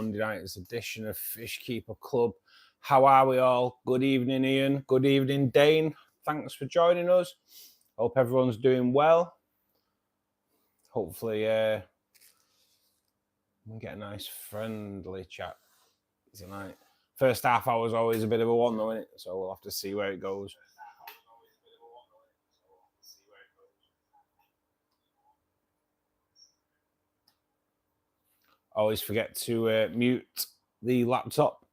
Monday night's edition of Fishkeeper Club. How are we all? Good evening, Ian. Good evening, Dane. Thanks for joining us. Hope everyone's doing well. Hopefully, we get a nice friendly chat tonight. First half hour is always a bit of a one, though, isn't it? So we'll have to see where it goes. Always forget to mute the laptop,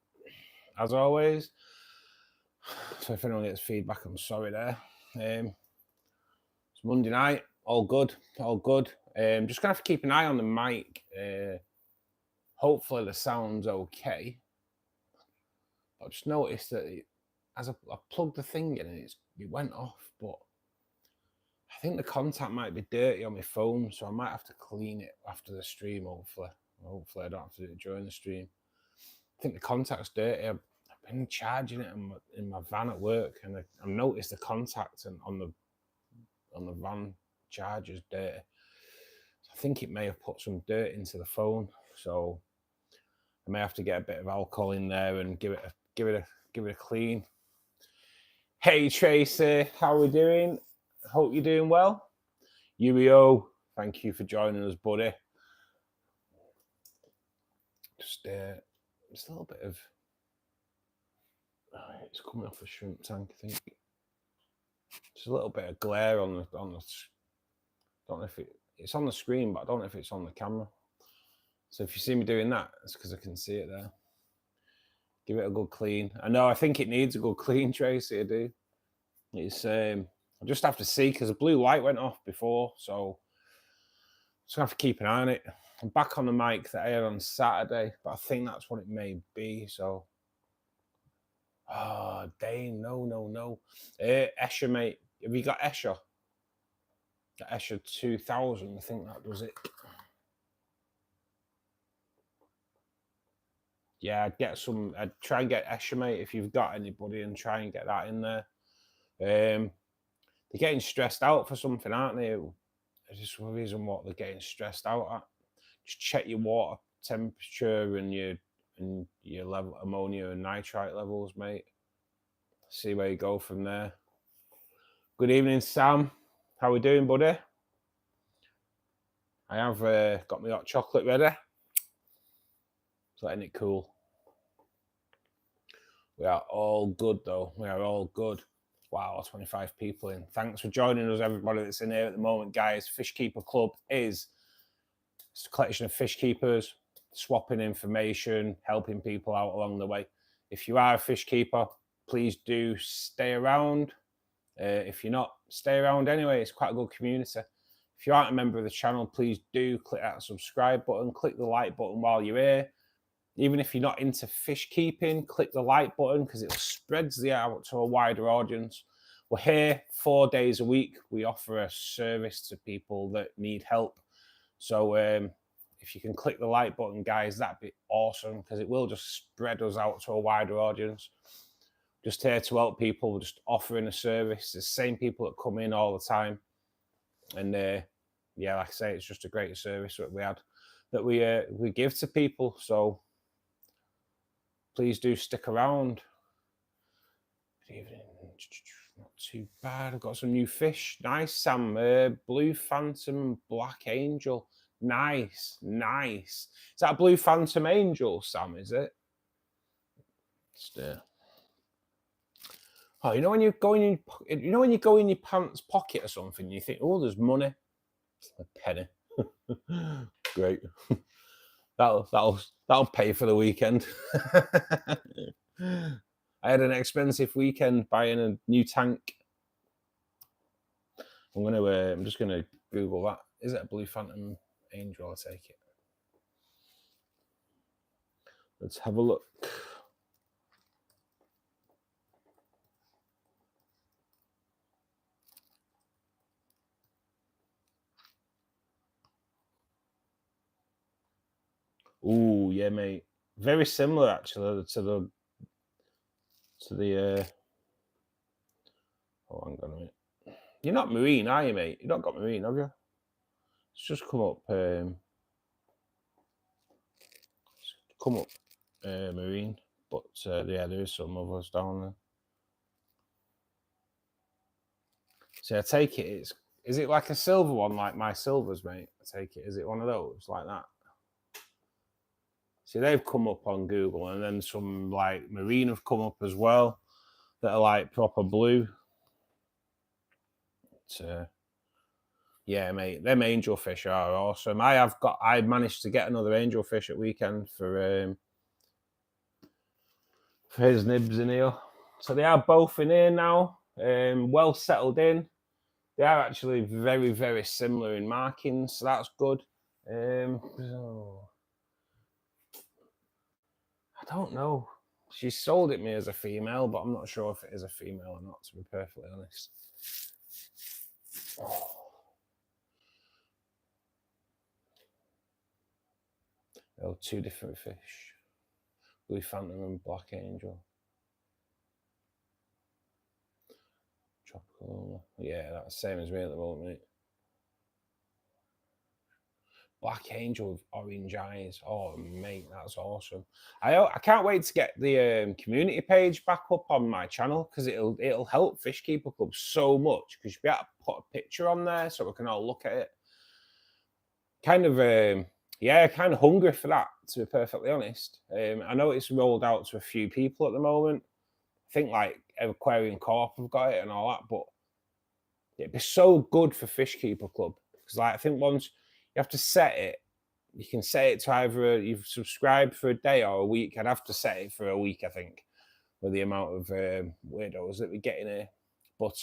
as always. So if anyone gets feedback, I'm sorry there. It's Monday night, all good, all good. Just gonna have to keep an eye on the mic. Hopefully the sound's okay. I just noticed that as I plugged the thing in, and it went off, but I think the contact might be dirty on my phone, so I might have to clean it after the stream, hopefully. Hopefully I don't have to do it during the stream. I think the contact's dirty. I've been charging it in my van at work, and I've noticed the contact on the van charger's dirty. So I think it may have put some dirt into the phone, so I may have to get a bit of alcohol in there and give it a clean. Hey Tracy, how are we doing? Hope you're doing well. Yurio, thank you for joining us, buddy. Just a little bit of it's coming off a shrimp tank, I think. Just a little bit of glare on the don't know if it's on the screen, but I don't know if it's on the camera. So if you see me doing that, it's because I can see it there. Give it a good clean. I think it needs a good clean, Tracy. I do. It's I just have to see because the blue light went off before, so just have to keep an eye on it. I'm back on the mic that I had on Saturday, but I think that's what it may be. So, Dane, no. Escher, mate, have you got Escher? The Escher 2000, I think that does it. Yeah, I'd try and get Escher, mate, if you've got anybody, and try and get that in there. They're getting stressed out for something, aren't they? There's just one reason what they're getting stressed out at. Just check your water temperature and your level ammonia and nitrite levels, mate. See where you go from there. Good evening, Sam. How we doing, buddy? I have got my hot chocolate ready. Just letting it cool. We are all good, though. We are all good. Wow, 25 people in. Thanks for joining us, everybody that's in here at the moment, guys. Fishkeeper Club is a collection of fish keepers, swapping information, helping people out along the way. If you are a fish keeper, please do stay around. If you're not, stay around anyway. It's quite a good community. If you aren't a member of the channel, please do click that subscribe button, click the like button while you're here. Even if you're not into fish keeping, click the like button because it spreads the out to a wider audience. We're here 4 days a week. We offer a service to people that need help. So if you can click the like button, guys, that'd be awesome because it will just spread us out to a wider audience. Just here to help people, just offering a service. The same people that come in all the time. And yeah, like I say, it's just a great service that we give to people. So please do stick around. Good evening. Not too bad. I've got some new fish. Nice, Sam. Blue Phantom, Black Angel. Nice. Is that a Blue Phantom Angel, Sam? Is it? Just, oh, you know when you go in your pants pocket or something, you think, oh, there's money. A penny. Great. That'll pay for the weekend. I had an expensive weekend buying a new tank. I'm just gonna Google that. Is it a Blue Phantom Angel? I'll take it. Let's have a look. Ooh, yeah, mate. Very similar actually to the oh, hang on a minute. You're not marine, are you, mate? You've not got marine, have you? It's just come up. come up marine, but yeah, there is some others down there. So I take it is it like a silver one, like my silvers, mate? I take it, is it one of those like that? See, they've come up on Google, and then some like marine have come up as well that are like proper blue. But, yeah, mate, them angelfish are awesome. I managed to get another angelfish at weekend for his nibs in here. So they are both in here now, well settled in. They are actually very, very similar in markings, so that's good. So I don't know. She sold it me as a female, but I'm not sure if it is a female or not, to be perfectly honest. Oh, two different fish. Blue Phantom and Black Angel. Tropical. Yeah, that's the same as me at the moment, mate. Black Angel with orange eyes. Oh, mate, that's awesome. I can't wait to get the community page back up on my channel, because it'll help Fishkeeper Club so much, because you'll be able to put a picture on there so we can all look at it. Kind of yeah, kind of hungry for that, to be perfectly honest. I know it's rolled out to a few people at the moment. I think like Aquarium Corp have got it and all that, but it'd be so good for Fishkeeper Club, because like I think once you have to set it, you can set it to either you've subscribed for a day or a week. I'd have to set it for a week, I think, with the amount of weirdos that we get in here. But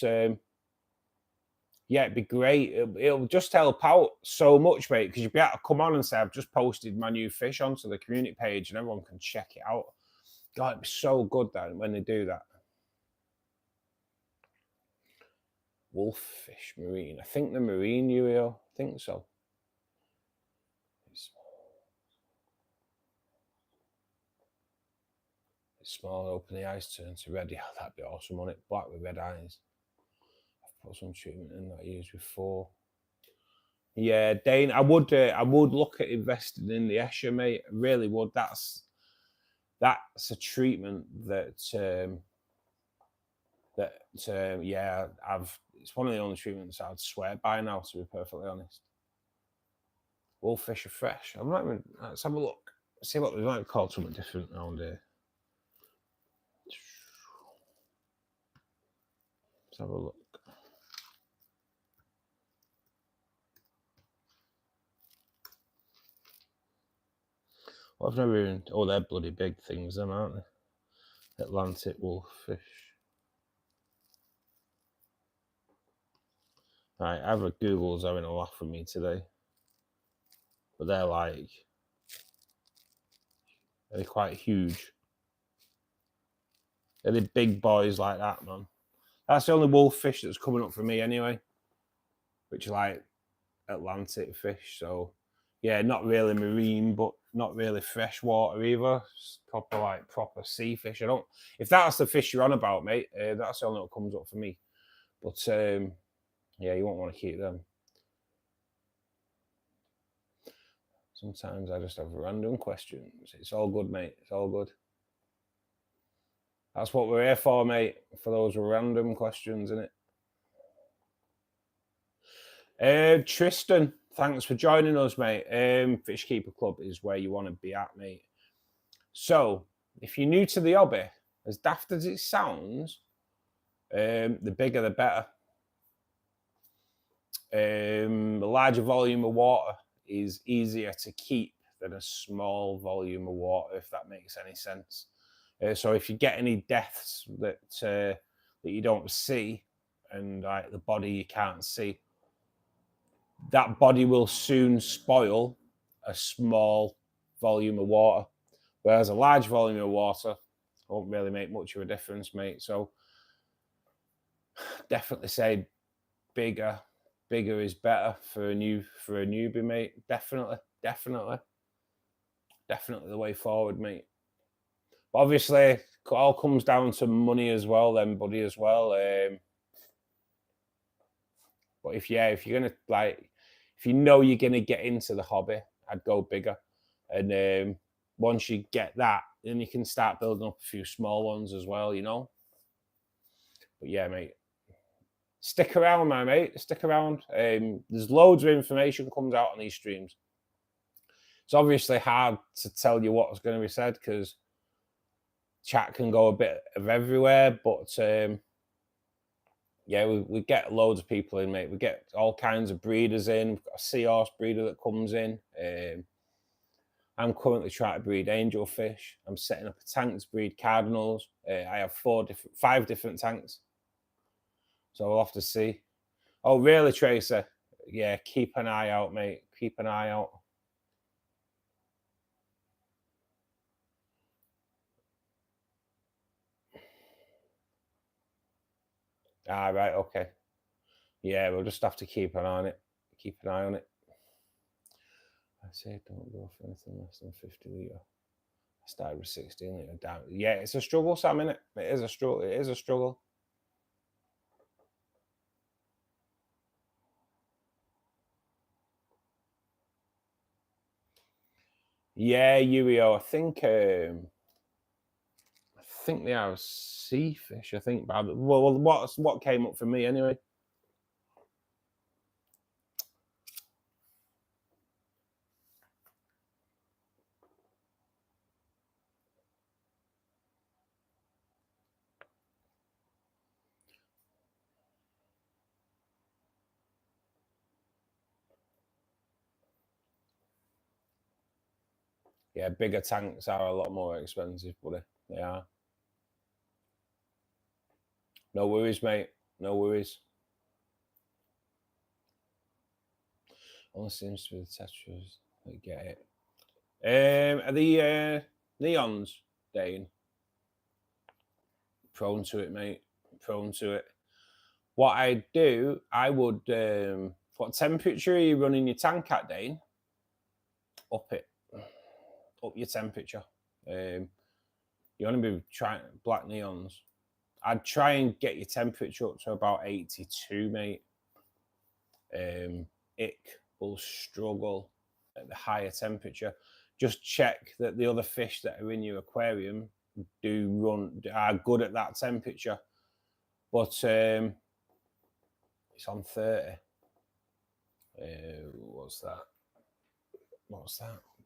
yeah, it'd be great. It'll just help out so much, mate, because you'd be able to come on and say, I've just posted my new fish onto the community page and everyone can check it out. God, it'd be so good then when they do that. Wolffish marine. I think the marine, I think so. It's small, open the eyes, turn to red. Yeah, that'd be awesome on it. Black with red eyes. I've put some treatment in that I used before. Yeah, Dane, I would look at investing in the Escher, mate. I really would. That's a treatment that yeah, it's one of the only treatments I'd swear by now, to be perfectly honest. Wolffish are fresh. I'm not even. Let's have a look. See what they might call something different around here. Let's have a look. Well, I've never even. Oh, they're bloody big things, then, aren't they? Atlantic wolffish. Right, either Google's having a laugh with me today, but they're quite huge. They're the big boys like that, man. That's the only wolffish that's coming up for me anyway, which is like Atlantic fish. So yeah, not really marine, but not really freshwater either. It's proper sea fish. I don't. If that's the fish you're on about, mate, that's the only one that comes up for me. But yeah, you won't want to keep them. Sometimes I just have random questions. It's all good, mate. It's all good. That's what we're here for, mate. For those random questions, innit? Tristan, thanks for joining us, mate. Fishkeeper Club is where you want to be at, mate. So, if you're new to the hobby, as daft as it sounds, the bigger the better. The larger volume of water is easier to keep than a small volume of water, if that makes any sense. So if you get any deaths that you don't see, and like the body you can't see, that body will soon spoil a small volume of water, whereas a large volume of water won't really make much of a difference, mate. So definitely say bigger is better for a newbie, mate. Definitely the way forward, mate. But obviously, it all comes down to money as well, then, buddy, as well. But if you're gonna if you know you're gonna get into the hobby, I'd go bigger. And once you get that, then you can start building up a few small ones as well, you know. But yeah, mate, stick around, my mate. Stick around. There's loads of information comes out on these streams. It's obviously hard to tell you what's going to be said because chat can go a bit of everywhere. But yeah, we get loads of people in, mate. We get all kinds of breeders in. We've got a seahorse breeder that comes in. I'm currently trying to breed angelfish. I'm setting up a tank to breed cardinals. I have 5 different tanks. So we'll have to see. Oh, really, Tracer? Yeah, keep an eye out, mate. Keep an eye out. Ah, right, okay. Yeah, we'll just have to keep an eye on it. Keep an eye on it. I say don't go for anything less than 50 litre. I started with 16 litre down. Yeah, it's a struggle, Sam, innit? It is a struggle. It is a struggle. Yeah, Yurio. I think they are sea fish. I think, well, what came up for me anyway. Yeah, bigger tanks are a lot more expensive, buddy. They are. No worries, mate. No worries. Only seems to be the tetras that get it. Are the neons, Dane? Prone to it, mate. Prone to it. What I do, I would. What temperature are you running your tank at, Dane? Up it. Up your temperature. You want to be trying black neons. I'd try and get your temperature up to about 82, mate. Ick will struggle at the higher temperature. Just check that the other fish that are in your aquarium are good at that temperature. But it's on 30. What's that?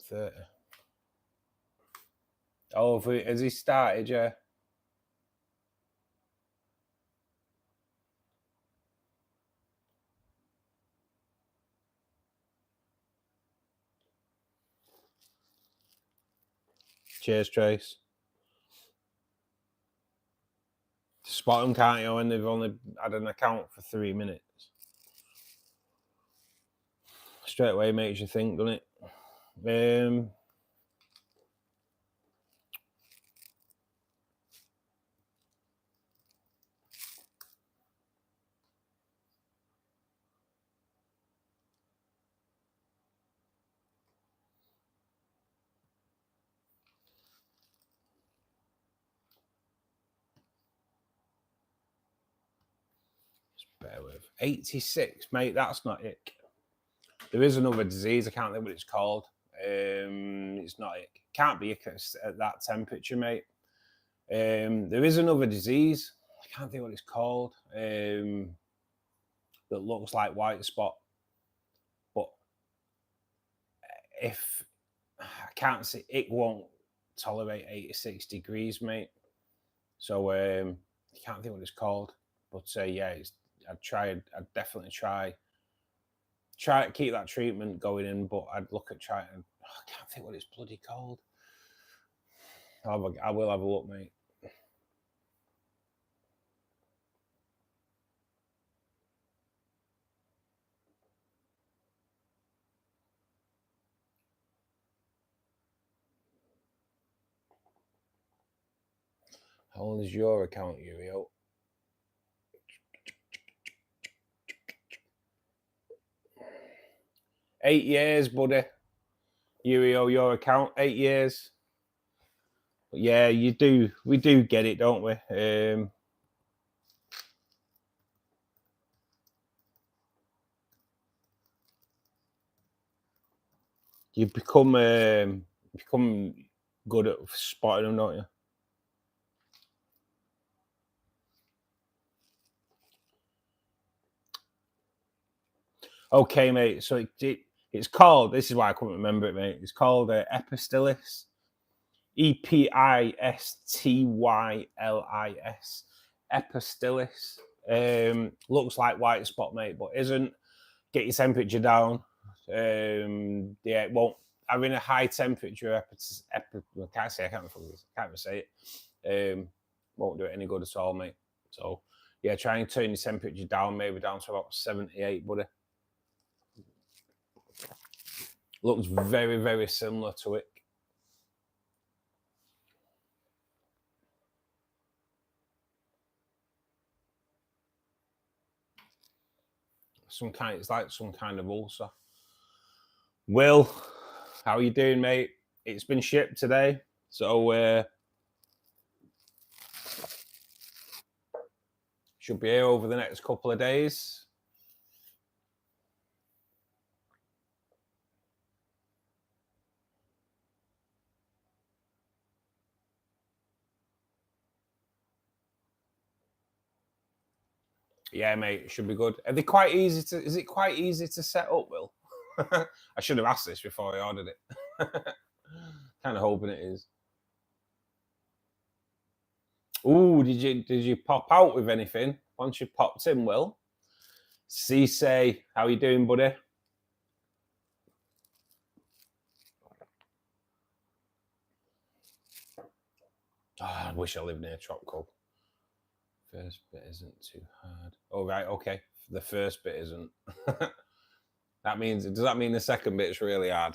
30. Oh, has he started? Yeah. Cheers, Trace. Spot them, can't you? When they've only had an account for 3 minutes. Straight away makes you think, doesn't it? Bear with 86, mate. That's not it. There is another disease. I can't think what it's called. It's not it. Can't be at that temperature, mate. There is another disease. I can't think what it's called. That looks like white spot, but if I can't see, it won't tolerate 86 degrees, mate. So I can't think what it's called. But yeah, I'd definitely try to keep that treatment going in, but I'd look at trying. I can't think what it's bloody called. I will have a look, mate. How old is your account, Yurio? Eight years, buddy. Yurio, your account, 8 years. But yeah, you do. We do get it, don't we? You become good at spotting them, don't you? Okay, mate. So it's called. This is why I couldn't remember it, mate. It's called Epistylis. Epistylis. Epistylis. Looks like white spot, mate, but isn't. Get your temperature down. Yeah, it won't. Having a high temperature, I can't even say it. Won't do it any good at all, mate. So, yeah, try and turn your temperature down, maybe down to about 78, buddy. Looks very, very similar to it. It's like some kind of ulcer. Will, how are you doing, mate? It's been shipped today, so should be here over the next couple of days. Yeah, mate, it should be good. Are they quite easy to? Is it quite easy to set up, Will? I should have asked this before I ordered it. Kind of hoping it is. Ooh, did you pop out with anything once you popped in, Will? Say, how you doing, buddy? Oh, I wish I lived near Tropco. First bit isn't too hard. Oh, right, okay. The first bit isn't. Does that mean the second bit's really hard?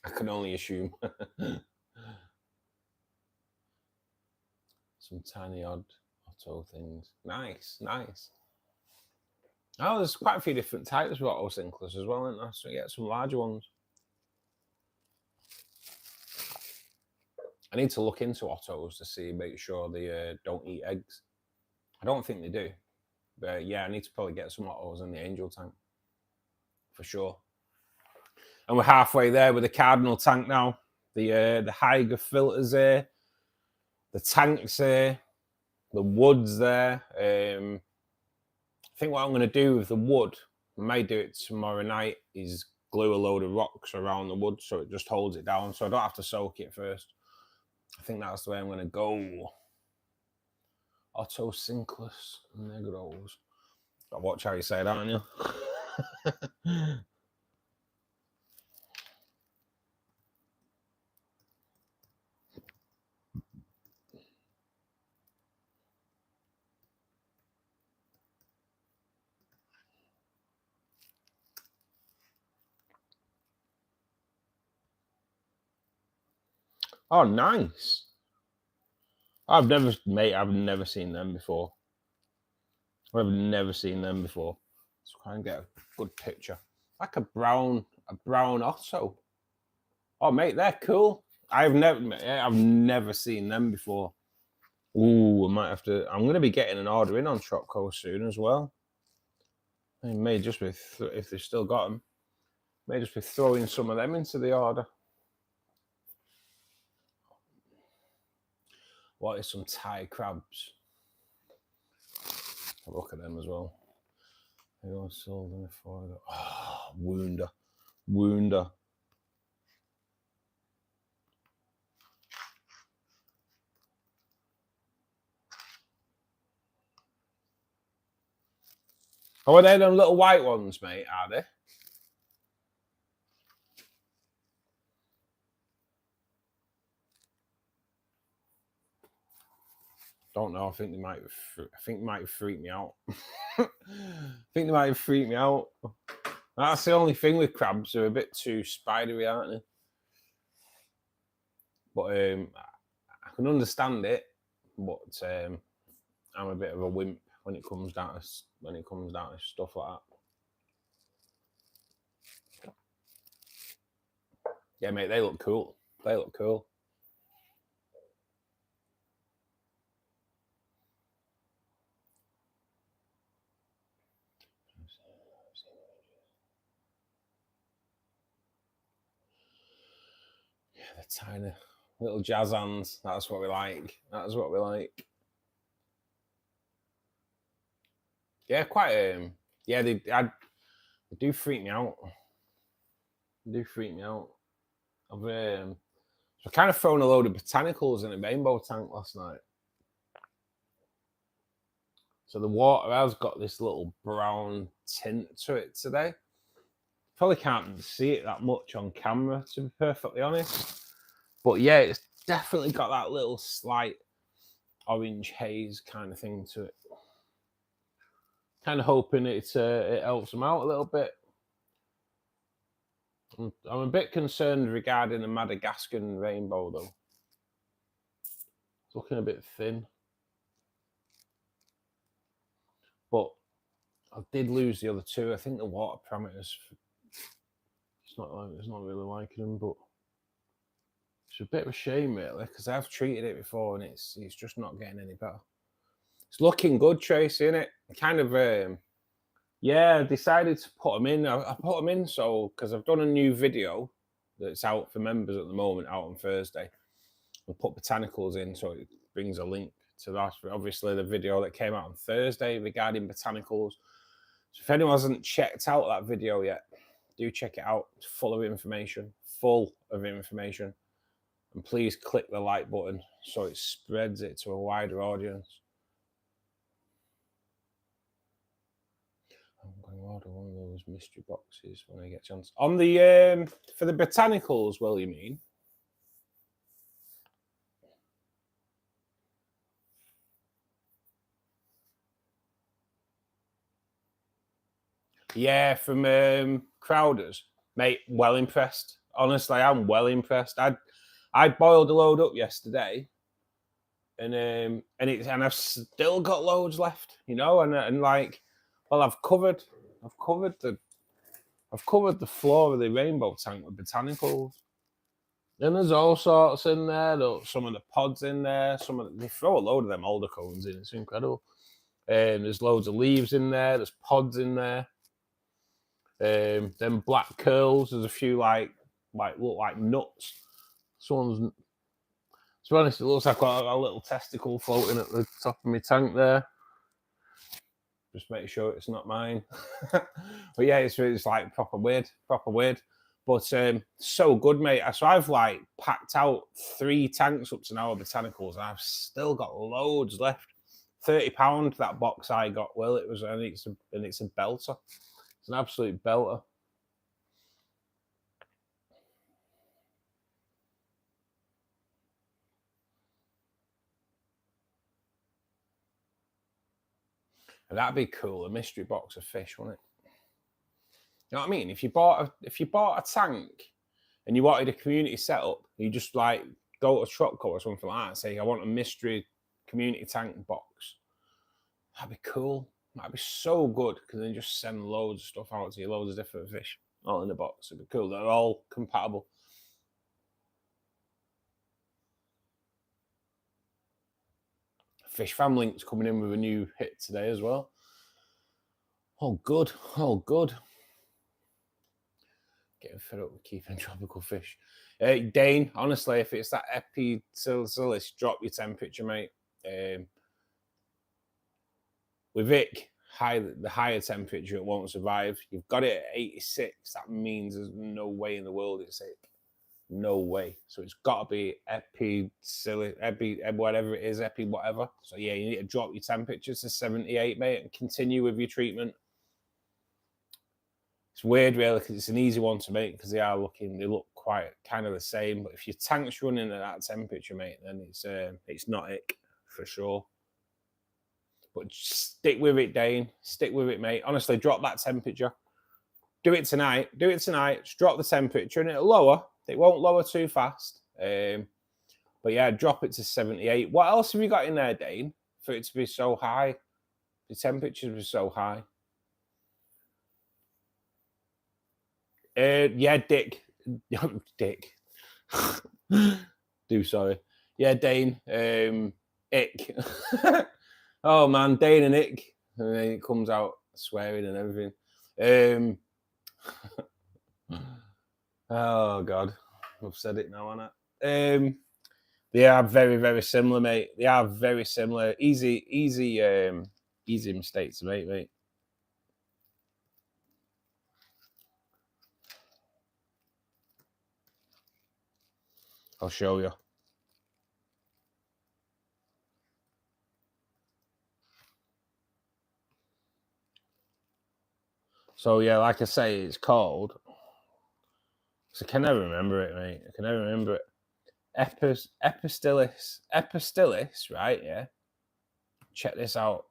I can only assume. Some tiny odd auto things. Nice. Oh, there's quite a few different types of auto sinklers as well, isn't there? So you get some larger ones. I need to look into autos to see, make sure they don't eat eggs. I don't think they do. But yeah, I need to probably get some autos in the angel tank. For sure. And we're halfway there with the cardinal tank now. The Hygge filters there. The tank's there. The wood's there. I think what I'm going to do with the wood, I may do it tomorrow night, is glue a load of rocks around the wood so it just holds it down so I don't have to soak it first. I think that's the way I'm going to go. Otto Sinkless Negros. Gotta watch how you say that, aren't you? Oh, nice. I've never seen them before. I've never seen them before. Let's try and get a good picture. Like a brown Otto. Oh, mate, they're cool. I've never seen them before. Ooh, I might have to. I'm going to be getting an order in on Tropco soon as well. They may just be, if they've still got them, may just be throwing some of them into the order. What is some Thai crabs? I'll look at them as well. I sold them before. Oh, Wounder. Oh, are they them little white ones, mate? Are they? Don't know. I think they might freak me out. I think they might freak me out. That's the only thing with crabs. They're a bit too spidery, aren't they? But I can understand it. But I'm a bit of a wimp when it comes down to stuff like that. Yeah, mate, they look cool. The tiny little jazz hands. That's what we like. That's what we like. Yeah, quite. Yeah, they do freak me out. They do freak me out. I've kind of thrown a load of botanicals in a rainbow tank last night. So the water has got this little brown tint to it today. Probably can't see it that much on camera, to be perfectly honest. But yeah, it's definitely got that little slight orange haze kind of thing to it. Kind of hoping it helps them out a little bit. I'm a bit concerned regarding the Madagascan rainbow though. It's looking a bit thin. But I did lose the other two. I think the water parameters, it's not really liking them, but it's a bit of a shame really, because I've treated it before and it's just not getting any better. It's looking good, Tracy, isn't it? Kind of yeah, I decided to put them in. I put them in so because I've done a new video that's out for members at the moment, out on Thursday. I'll put Botanicals in so it brings a link to that. Obviously, the video that came out on Thursday regarding Botanicals. So if anyone hasn't checked out that video yet, do check it out. It's full of information. And please click the like button so it spreads it to a wider audience. I'm going to order one of those mystery boxes when I get a chance. On the for the Botanicals, well, you mean? Yeah, from Crowders, mate. Well impressed. Honestly, I'm well impressed. I boiled a load up yesterday, and I've still got loads left, you know, and like, well, I've covered the floor of the rainbow tank with botanicals. Then there's all sorts in there. Some of the pods in there. They throw a load of them alder cones in. It's incredible. There's loads of leaves in there. There's pods in there. Then black curls. There's a few like look like nuts. To be honest, it looks like a little testicle floating at the top of my tank there. Just make sure it's not mine. But yeah, it's like proper weird. But so good, mate. So I've like packed out 3 tanks up to now of botanicals, and I've still got loads left. £30 that box I got. Well, it was, and it's a belter. It's an absolute belter. And that'd be cool, a mystery box of fish, wouldn't it? You know what I mean? If you bought a tank and you wanted a community setup, you just like go to Tropco or something like that and say, I want a mystery community tank box. That'd be cool. That'd be so good, because then just send loads of stuff out to you, loads of different fish, all in the box. It'd be cool. They're all compatible. Fish Fam Link's coming in with a new hit today as well. Oh, good. Getting fed up with keeping tropical fish. Dane, honestly, if it's that epicillis, drop your temperature, mate. With ick, the higher temperature, it won't survive. You've got it at 86. That means there's no way in the world it's ick. No way. So it's got to be whatever it is, whatever. So yeah, you need to drop your temperatures to 78, mate, and continue with your treatment. It's weird, really, because it's an easy one to make, because they look quite kind of the same. But if your tank's running at that temperature, mate, then it's not ick for sure. But stick with it, Dane. Stick with it, mate. Honestly, drop that temperature. Do it tonight. Just drop the temperature, and it'll lower. It won't lower too fast. But yeah, drop it to 78. What else have you got in there, Dane, for it to be so high? The temperature to be so high. Yeah, Dick. Dick. Sorry. Yeah, Dane. Ick. Oh man, Dane and Ick. And then it comes out swearing and everything. Oh God, I've said it now, haven't I? They are very, very similar, mate. They are very similar. Easy mistakes to make, mate. I'll show you. So yeah, like I say, it's called. So I can never remember it, mate. I can never remember it. Epistilis, right? Yeah. Check this out.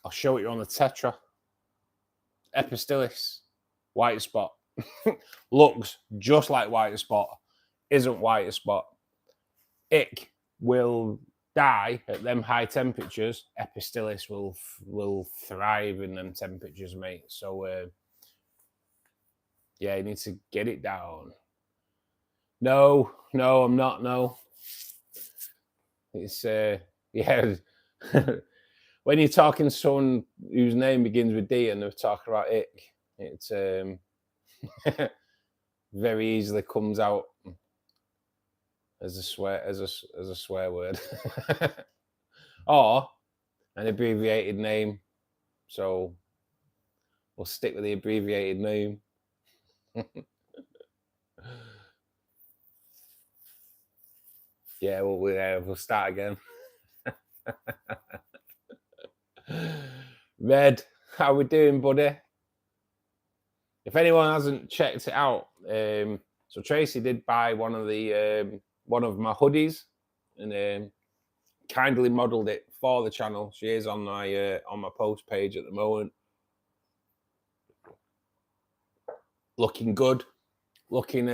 I'll show it you on the tetra. Epistilis, white spot. Looks just like white spot. Isn't white spot. Ick will die at them high temperatures. Epistilis will thrive in them temperatures, mate. So yeah, you need to get it down. No, I'm not. No, it's yeah. When you're talking to someone whose name begins with D and they're talking about ick, it's very easily comes out as a swear word, or an abbreviated name. So we'll stick with the abbreviated name. Yeah, we'll start again. Red, how we doing, buddy? If anyone hasn't checked it out, so Tracy did buy one of my hoodies and kindly modelled it for the channel. She is on my post page at the moment. Looking good, looking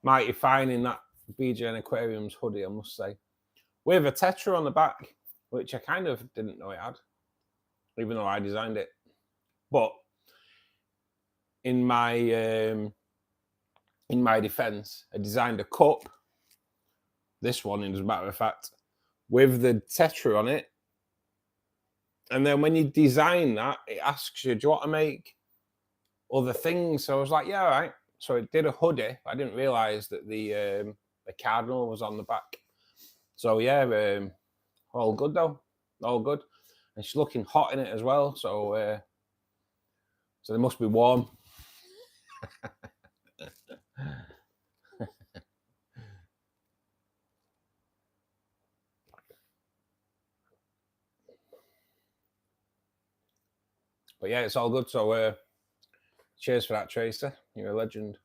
mighty fine in that BGN Aquariums hoodie, I must say, with a tetra on the back, which I kind of didn't know it had, even though I designed it. But in my defense, I designed a cup, this one as a matter of fact, with the tetra on it. And then when you design that, it asks you, do you want to make other things? So I was like, yeah, all right. So it did a hoodie. I didn't realize that the cardinal was on the back. So yeah, all good though, all good. And she's looking hot in it as well. So so they must be warm. But yeah, it's all good. So cheers for that, Tracer. You're a legend.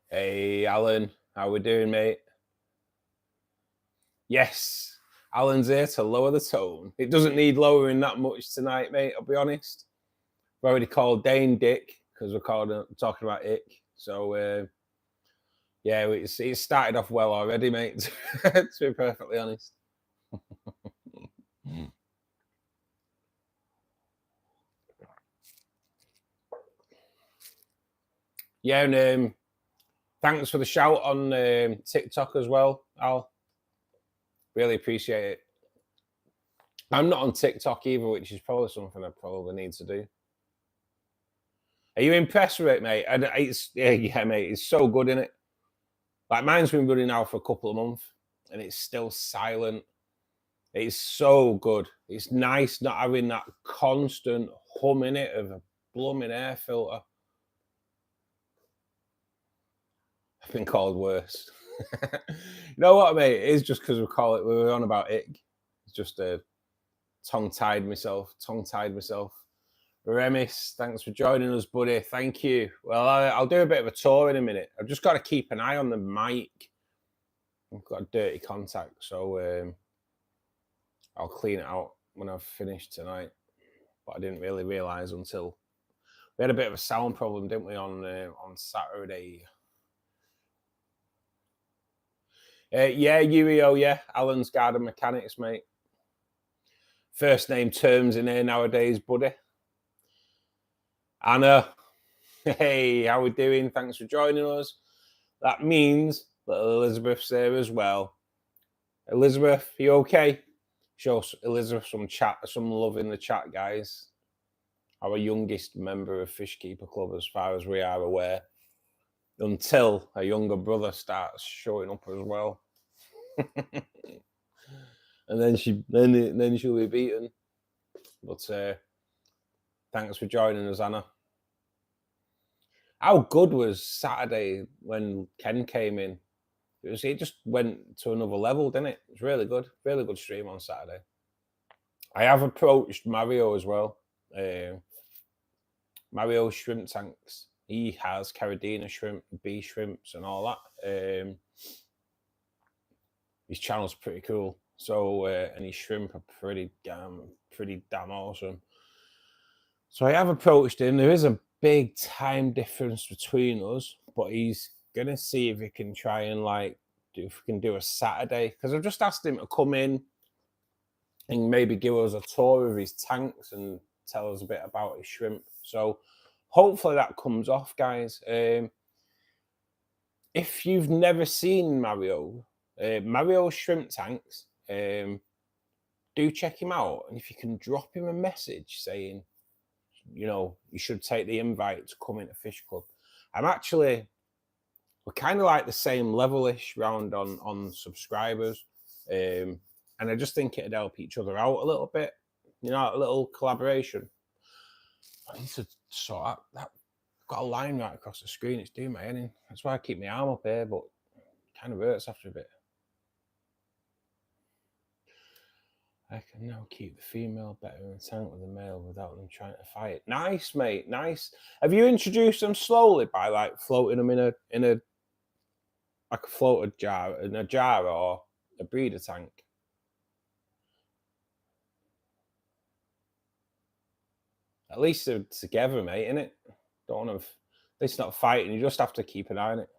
Hey, Alan, how we doing, mate? Yes, Alan's here to lower the tone. It doesn't need lowering that much tonight, mate, I'll be honest. I've already called Dane Dick because we're talking about ick. So yeah, it started off well already, mate, to be perfectly honest. Yeah, and thanks for the shout on TikTok as well, Al. Really appreciate it. I'm not on TikTok either, which is probably something I probably need to do. Are you impressed with it, mate? Yeah, mate, it's so good, isn't it? Like mine's been running now for a couple of months and it's still silent. It's so good. It's nice not having that constant hum in it of a blooming air filter. I've been called worse. You know what, mate? It is just because we were on about ick. It's just tongue-tied myself. Remis, thanks for joining us, buddy. Thank you. Well, I'll do a bit of a tour in a minute. I've just got to keep an eye on the mic. I've got a dirty contact, so I'll clean it out when I've finished tonight. But I didn't really realise until we had a bit of a sound problem, didn't we, on Saturday? Yeah, Yurio, yeah. Alan's Garden Mechanics, mate. First name terms in here nowadays, buddy. Anna, hey, how we doing? Thanks for joining us. That means that Elizabeth's there as well. Elizabeth, you okay? Show Elizabeth some love in the chat, guys. our youngest member of Fishkeeper Club, as far as we are aware, until a younger brother starts showing up as well. And then she'll be beaten. But thanks for joining us, Anna. How good was Saturday when Ken came in? It just went to another level, didn't it? It was really good stream on Saturday. I have approached Mario as well. Mario shrimp tanks. He has Caridina shrimp, bee shrimps, and all that. His channel's pretty cool. So and his shrimp are pretty damn awesome. So I have approached him. There is a big time difference between us, but he's gonna see if he can try and if we can do a Saturday, because I've just asked him to come in and maybe give us a tour of his tanks and tell us a bit about his shrimp. So hopefully that comes off, guys. If you've never seen Mario's shrimp tanks, do check him out. And if you can drop him a message saying, you should take the invite to come into Fish Club. We're kind of like the same level-ish round on subscribers. And I just think it'd help each other out a little bit. A little collaboration. I need to sort out that. I've got a line right across the screen. It's doing my head in. That's why I keep my arm up here, but it kind of hurts after a bit. I can now keep the female better in the tank with the male without them trying to fight. Nice, mate. Nice. Have you introduced them slowly by floating them in a floated jar, in a jar or a breeder tank? At least they're together, mate, innit? Don't want to. It's not fighting. You just have to keep an eye on it.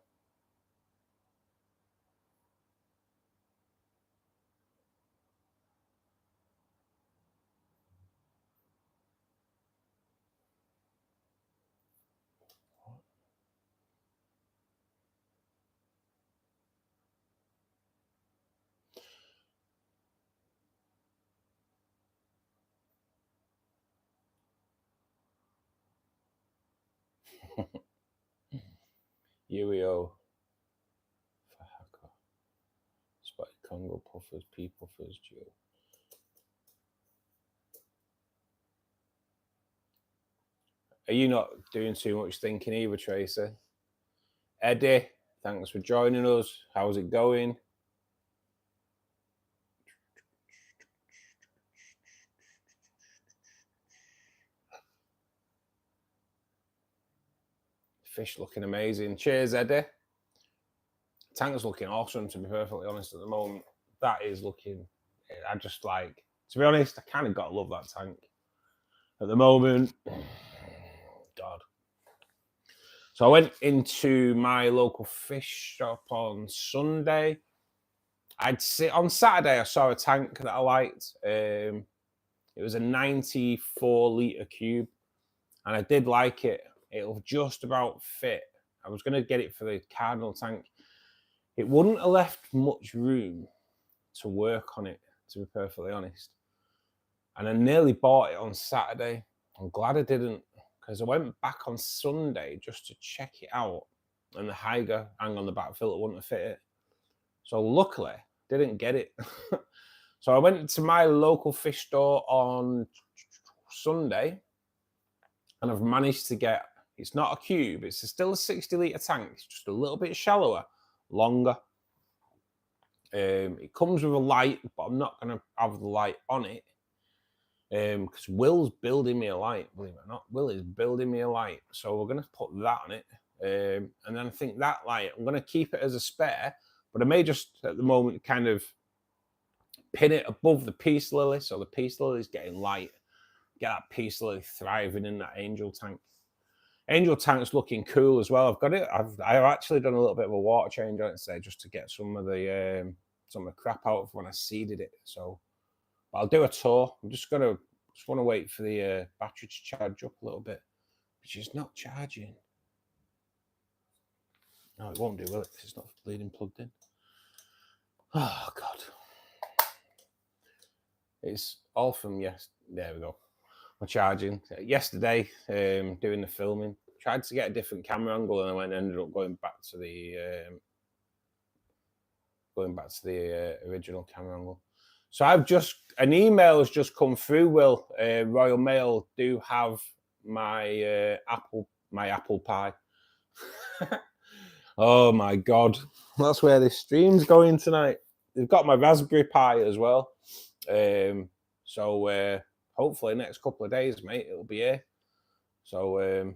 Yu-Gi-Oh! Spotted Congo puffers, pea puffers, Joe. Are you not doing too much thinking either, Tracy? Eddie, thanks for joining us. How's it going? Fish looking amazing. Cheers, Eddie. Tank's looking awesome, to be perfectly honest, at the moment. That is looking... I just to be honest, I kind of got to love that tank. At the moment, God. So I went into my local fish shop on Sunday. On Saturday, I saw a tank that I liked. It was a 94-litre cube, and I did like it. It'll just about fit. I was going to get it for the Cardinal tank. It wouldn't have left much room to work on it, to be perfectly honest. And I nearly bought it on Saturday. I'm glad I didn't, because I went back on Sunday just to check it out, and the Hyger hang on the back filter wouldn't have fit it. So luckily, didn't get it. So I went to my local fish store on Sunday, and I've managed to get, it's not a cube, it's still a 60-litre tank, it's just a little bit shallower, longer. It comes with a light, but I'm not going to have the light on it, because Will's building me a light, believe it or not. Will is building me a light, so we're going to put that on it. And then I think that light, I'm going to keep it as a spare, but I may just, at the moment, kind of pin it above the peace lily, so the peace lily is getting light. Get that peace lily thriving in that angel tank. Angel tank's looking cool as well. I've got it. I've actually done a little bit of a water change on it today, just to get some of the crap out of when I seeded it. So, but I'll do a tour. I'm just want to wait for the battery to charge up a little bit, which is not charging. No, it won't do, will it? Because it's not bleeding plugged in. Oh God, it's all from yes. There we go. my charging. Yesterday, doing the filming, tried to get a different camera angle, and I ended up going back to the original camera angle. So an email has just come through. Will Royal Mail do have my apple pie? Oh my god, that's where this stream's going tonight. They've got my raspberry pie as well. So hopefully next couple of days, mate, it'll be here. So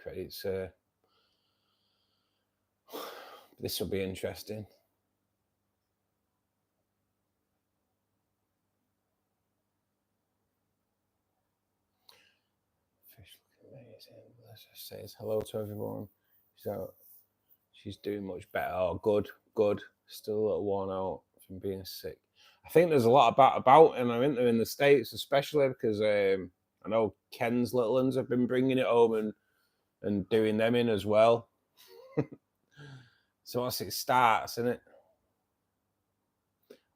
it's this will be interesting. Fish looking amazing. Let's just say hello to everyone. So she's doing much better. Oh, good. Still a little worn out from being sick. I think there's a lot about, and I think they're in the States, especially because I know Ken's little ones have been bringing it home and doing them in as well. So once it starts, isn't it?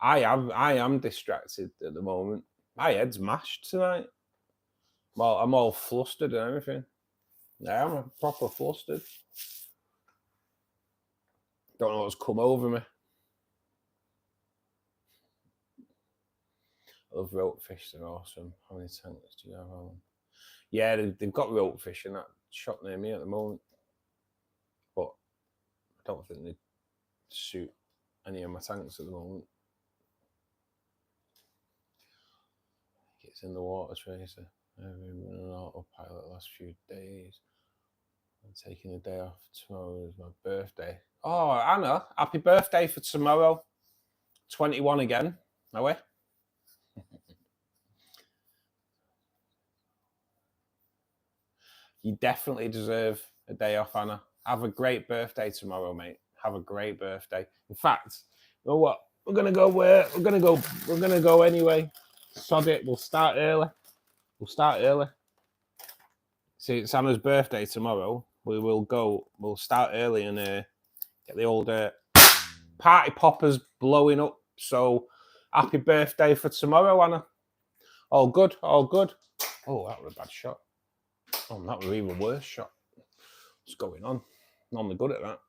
I am distracted at the moment. My head's mashed tonight. Well, I'm all flustered and everything. Yeah, I'm proper flustered. Don't know what's come over me. I love rope fish, they're awesome. How many tanks do you have on? Yeah, they've got rope fish in that shop near me at the moment. But I don't think they suit any of my tanks at the moment. It's in the water tracer. I've been running on autopilot the last few days. I'm taking the day off. Tomorrow is my birthday. Oh, Anna, happy birthday for tomorrow. 21 again, are we? You definitely deserve a day off, Anna. Have a great birthday tomorrow, mate. Have a great birthday. In fact, you know what? We're gonna go anyway. Sod it. We'll start early. See, it's Anna's birthday tomorrow. We'll start early and get the old party poppers blowing up. So happy birthday for tomorrow, Anna. All good. Oh, that was a bad shot. Oh, that was an even worse shot. What's going on? Normally good at that.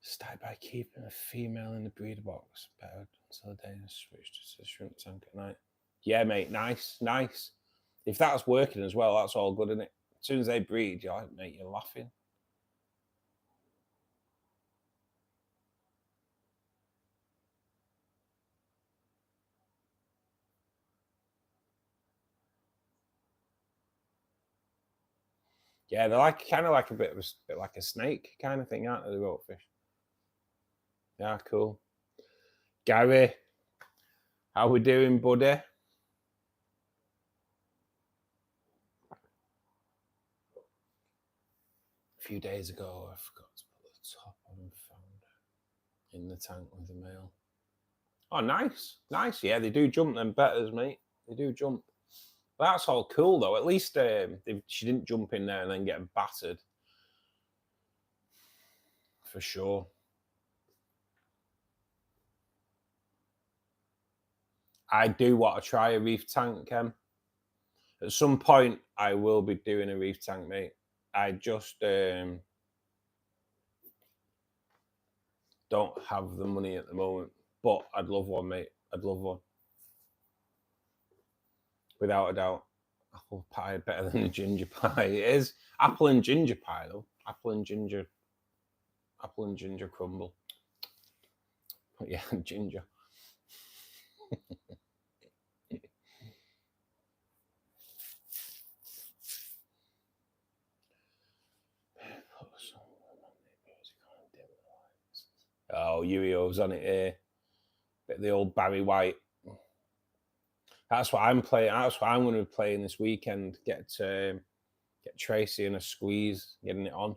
Start by keeping a female in the breeder box better until the day and switch to the shrimp tank at night. Yeah, mate, nice. If that's working as well, that's all good, isn't it? As soon as they breed, you're like, mate, you're laughing. Yeah, they're like kind of like a bit like a snake kind of thing, aren't they? The ropefish. Yeah, cool. Gary, how we doing, buddy? A few days ago, I forgot to put the top on and found in the tank with the male. Oh, nice. Yeah, they do jump them betters, mate. They do jump. That's all cool though. At least she didn't jump in there and then get battered. For sure. I do want to try a reef tank, Kem. At some point, I will be doing a reef tank, mate. I just don't have the money at the moment, but I'd love one, mate. I'd love one. Without a doubt. Apple pie better than the ginger pie. It is. Apple and ginger pie, though. Apple and ginger crumble. But yeah, ginger. Oh, Yu-Gi-Oh's on it here. Bit of the old Barry White. That's what I'm playing. That's what I'm going to be playing this weekend. Get Tracy in a squeeze, getting it on.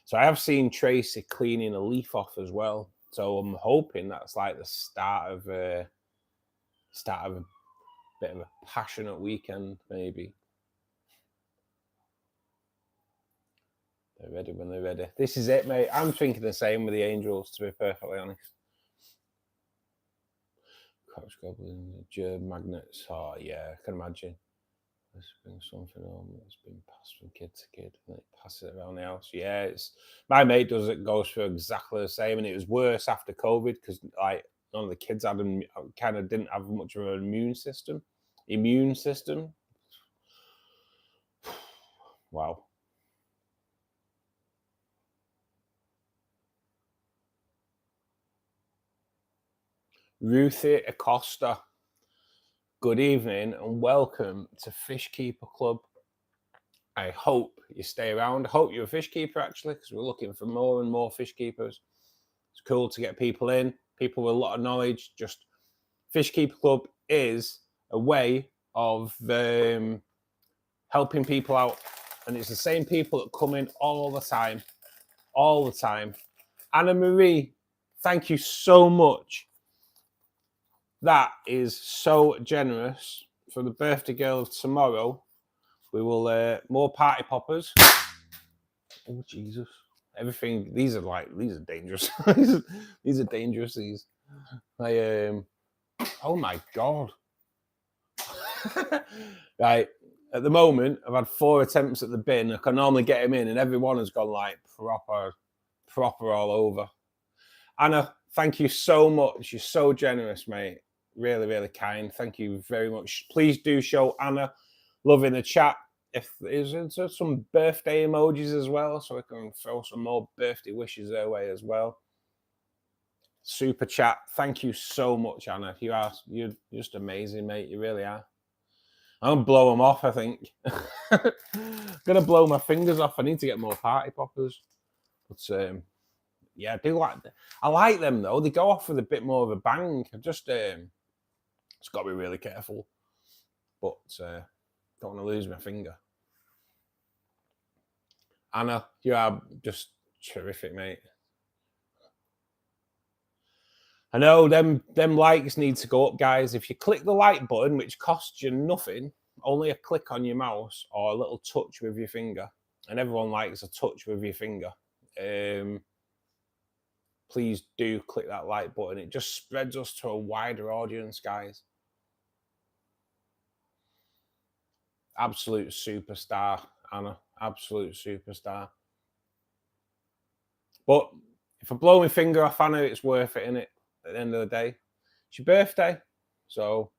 So I have seen Tracy cleaning a leaf off as well. So I'm hoping that's like the start of a bit of a passionate weekend, maybe. They're ready when they're ready. This is it, mate. I'm thinking the same with the Angels, to be perfectly honest. Coach goblins, germ magnets. Oh yeah, I can imagine. Let's bring something home that's been passed from kid to kid. And pass it around the house. Yeah, it's my mate does it. Goes through exactly the same, and it was worse after COVID because like none of the kids had kind of didn't have much of an immune system. Wow. Ruthie Acosta. Good evening and welcome to Fishkeeper Club. I hope you stay around. I hope you're a fish keeper actually, because we're looking for more and more fish keepers. It's cool to get people in, people with a lot of knowledge. Just Fishkeeper Club is a way of helping people out, and it's the same people that come in all the time. Anna Marie, thank you so much. That is so generous. For the birthday girl of tomorrow, we will more party poppers. Oh Jesus! Everything. These are dangerous. these are dangerous. These. Oh my God. Right. At the moment, I've had 4 attempts at the bin. I can normally get them in, and every one has gone like proper all over. Anna, thank you so much. You're so generous, mate. Really, really kind. Thank you very much. Please do show Anna love in the chat. If there's some birthday emojis as well, so we can throw some more birthday wishes their way as well. Super chat. Thank you so much, Anna. You're just amazing, mate. You really are. I'm gonna blow them off, I think. I'm gonna blow my fingers off. I need to get more party poppers. But yeah, I like them though. They go off with a bit more of a bang. I just it's got to be really careful. But don't want to lose my finger. Anna, you are just terrific, mate. I know them likes need to go up, guys. If you click the like button, which costs you nothing, only a click on your mouse or a little touch with your finger, and everyone likes a touch with your finger. Please do click that like button. It just spreads us to a wider audience, guys. Absolute superstar, Anna. Absolute superstar. But if I blow my finger off, Anna, it's worth it, innit? At the end of the day, it's your birthday, so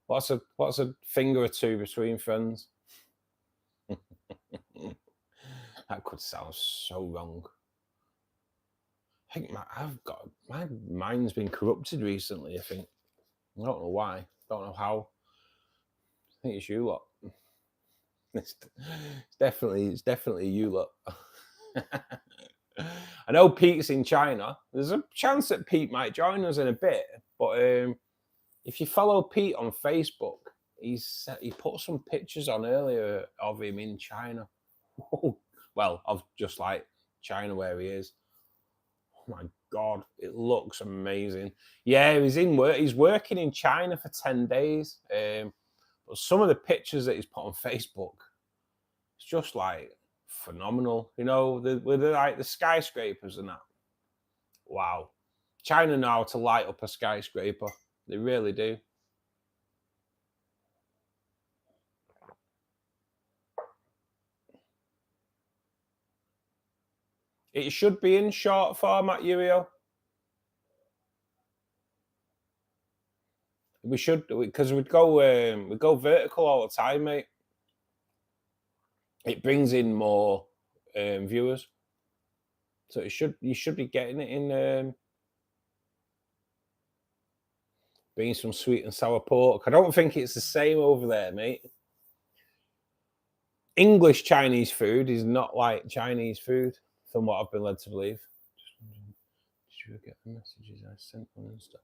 what's a finger or two between friends? That could sound so wrong. I think my mind's been corrupted recently. I think I don't know why. Don't know how. I think it's you lot. It's definitely you lot. I know Pete's in China. There's a chance that Pete might join us in a bit, but if you follow Pete on Facebook, he put some pictures on earlier of him in China. Well, of just like China where he is. Oh my God, it looks amazing. Yeah, he's working in China for 10 days. But some of the pictures that he's put on Facebook, it's just like phenomenal. You know, with the skyscrapers and that. Wow. China know how to light up a skyscraper. They really do. It should be in short format, Yurio. We should, because we go vertical all the time, mate. It brings in more viewers, so you should be getting it in. Being some sweet and sour pork. I don't think it's the same over there, mate. English Chinese food is not like Chinese food, from what I've been led to believe. Did you get the messages I sent on Insta?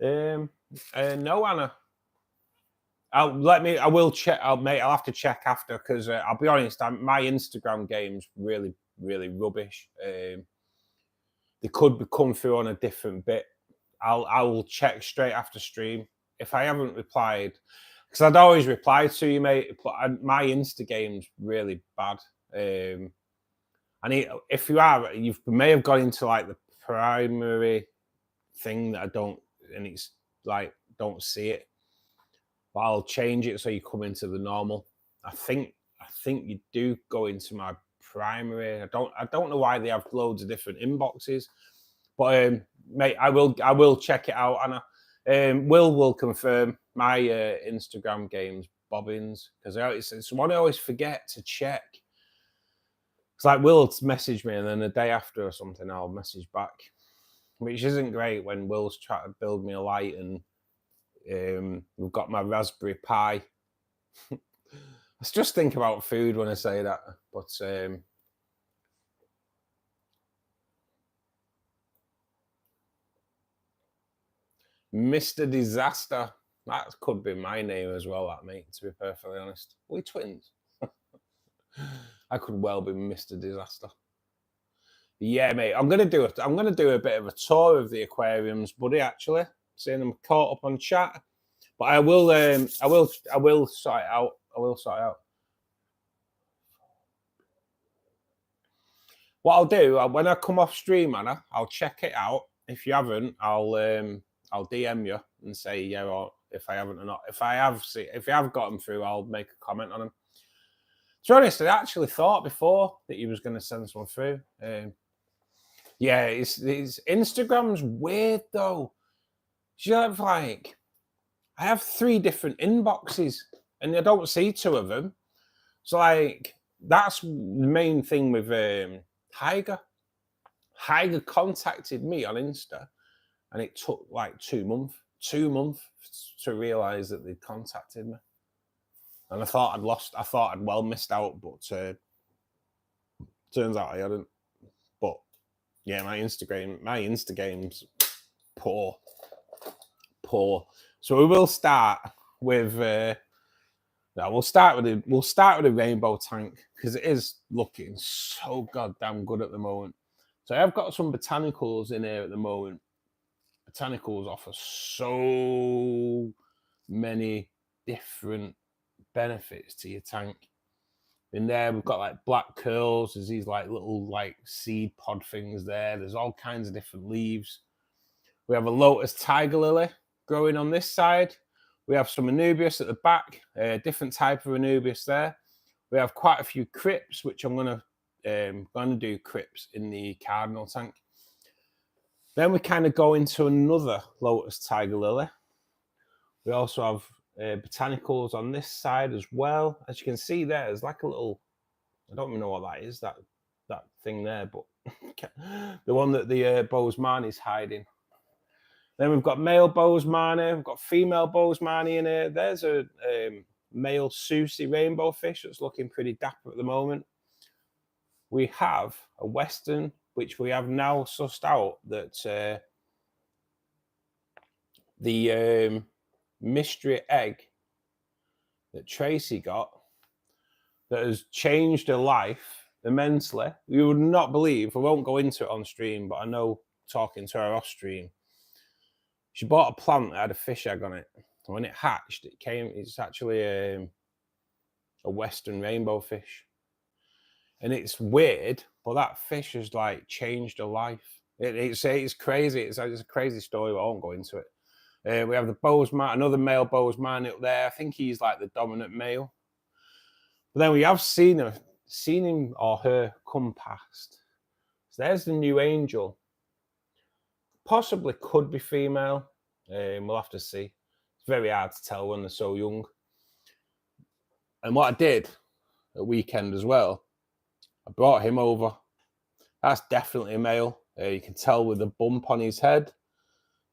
No, Anna. I will check. I'll have to check after, because I'll be honest, my Instagram game's really, really rubbish. They could come through on a different bit. I will check straight after stream. If I haven't replied, because I'd always reply to you, mate, but my Insta game's really bad. And if you may have gone into like the primary thing that I don't, and it's like don't see it. But I'll change it so you come into the normal. I think you do go into my primary. I don't know why they have loads of different inboxes, but mate, I will check it out, Anna. Will confirm my Instagram game's bobbins, because it's one I always forget to check. It's like Will message me, and then the day after or something, I'll message back, which isn't great when Will's trying to build me a light, and we've got my Raspberry Pi. I just think about food when I say that, but Mr. Disaster, that could be my name as well, that, mate, to be perfectly honest. We twins. I could well be Mr. Disaster. Yeah, mate, I'm gonna do a bit of a tour of the aquariums, buddy, actually. Seeing I'm caught up on chat. But I will sort it out. What I'll do when I come off stream, Anna, I'll check it out. If you haven't, I'll DM you and say yeah, or if I haven't or not. If you have got them through, I'll make a comment on them. To be honest, I actually thought before that you was going to send someone through. Yeah, it's Instagram's weird though. You have like, I have 3 different inboxes and I don't see 2 of them. So like, that's the main thing with Hyger. Hyger contacted me on Insta, and it took like 2 months to realize that they'd contacted me. And I thought I'd well missed out, but turns out I hadn't. But yeah, my Insta game's poor. So we will start with we'll start with a rainbow tank, because it is looking so goddamn good at the moment. So I've got some botanicals in here at the moment. Botanicals offer so many different benefits to your tank. In there we've got like black curls. There's these like little like seed pod things there. There's all kinds of different leaves. We have a lotus tiger lily growing on this side. We have some anubias at the back, different type of anubias there. We have quite a few crypts, which I'm going to do crypts in the cardinal tank. Then we kind of go into another lotus tiger lily. We also have botanicals on this side as well. As you can see there's like a little, I don't even know what that is, that thing there, but the one that the Bosemani's hiding. Then we've got male Bosemani, we've got female Bosemani in here. There's a male Susie rainbow fish that's looking pretty dapper at the moment. We have a Western, which we have now sussed out that the mystery egg that Tracy got that has changed her life immensely. You would not believe, I won't go into it on stream, but I know talking to her off stream, she bought a plant that had a fish egg on it. And when it hatched, it's actually a Western rainbow fish. And it's weird, but that fish has like changed her life. It's crazy. It's a crazy story, but I won't go into it. We have the Bosemani, another male Bosemani up there. I think he's like the dominant male. But then we have seen him or her come past. So there's the new angel. Possibly could be female. We'll have to see. It's very hard to tell when they're so young. And what I did at weekend as well, I brought him over. That's definitely a male. You can tell with the bump on his head.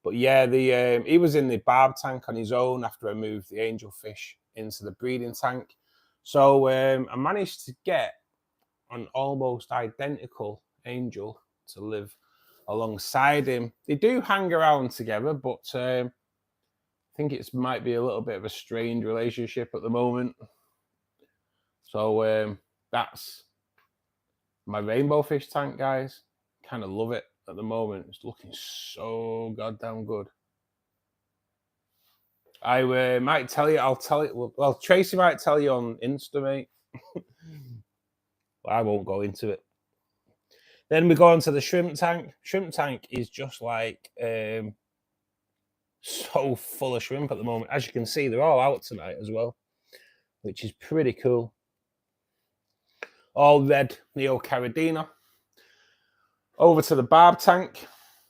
But yeah, he was in the barb tank on his own after I moved the angelfish into the breeding tank. So I managed to get an almost identical angel to live alongside him. They do hang around together, but I think it might be a little bit of a strained relationship at the moment. So that's my rainbow fish tank, guys. Kind of love it at the moment. It's looking so goddamn good. I might tell you, I'll tell it. Well, Tracy might tell you on Insta, mate. But I won't go into it. Then we go on to the shrimp tank. Shrimp tank is just like so full of shrimp at the moment. As you can see, they're all out tonight as well, which is pretty cool. All red Neocaridina. Over to the barb tank.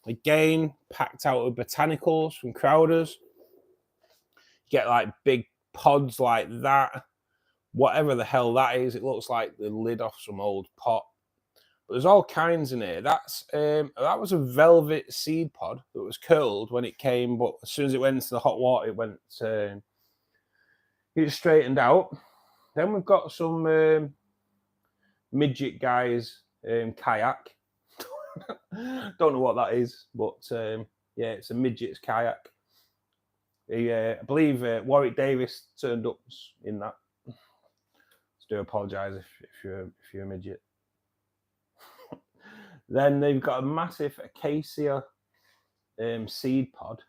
Again, packed out with botanicals from Crowders. Get like big pods like that. Whatever the hell that is. It looks like the lid off some old pot. But there's all kinds in here. That was a velvet seed pod that was curled when it came, but as soon as it went into the hot water, it straightened out. Then we've got some midget guys kayak. Don't know what that is, but yeah, it's a midget's kayak. I believe Warwick Davis turned up in that. So do apologise if you're a midget. Then they've got a massive acacia seed pod.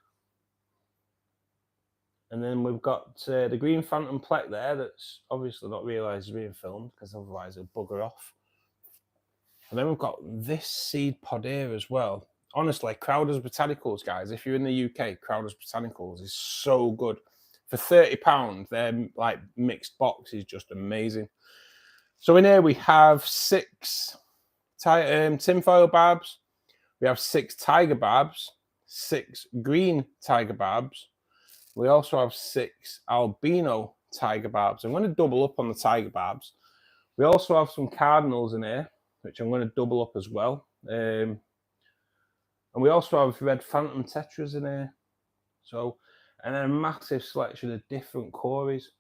And then we've got the green phantom plec there that's obviously not realised is being filmed because otherwise it'll bugger off. And then we've got this seed pod here as well. Honestly, Crowders Botanicals, guys, if you're in the UK, Crowders Botanicals is so good. For £30, their like mixed box is just amazing. So in here we have 6 tinfoil barbs. We have 6 tiger barbs, 6 green tiger barbs. We also have 6 albino tiger barbs. I'm going to double up on the tiger barbs. We also have some cardinals in here, which I'm going to double up as well. And we also have red phantom tetras in here. So, and then a massive selection of different cories.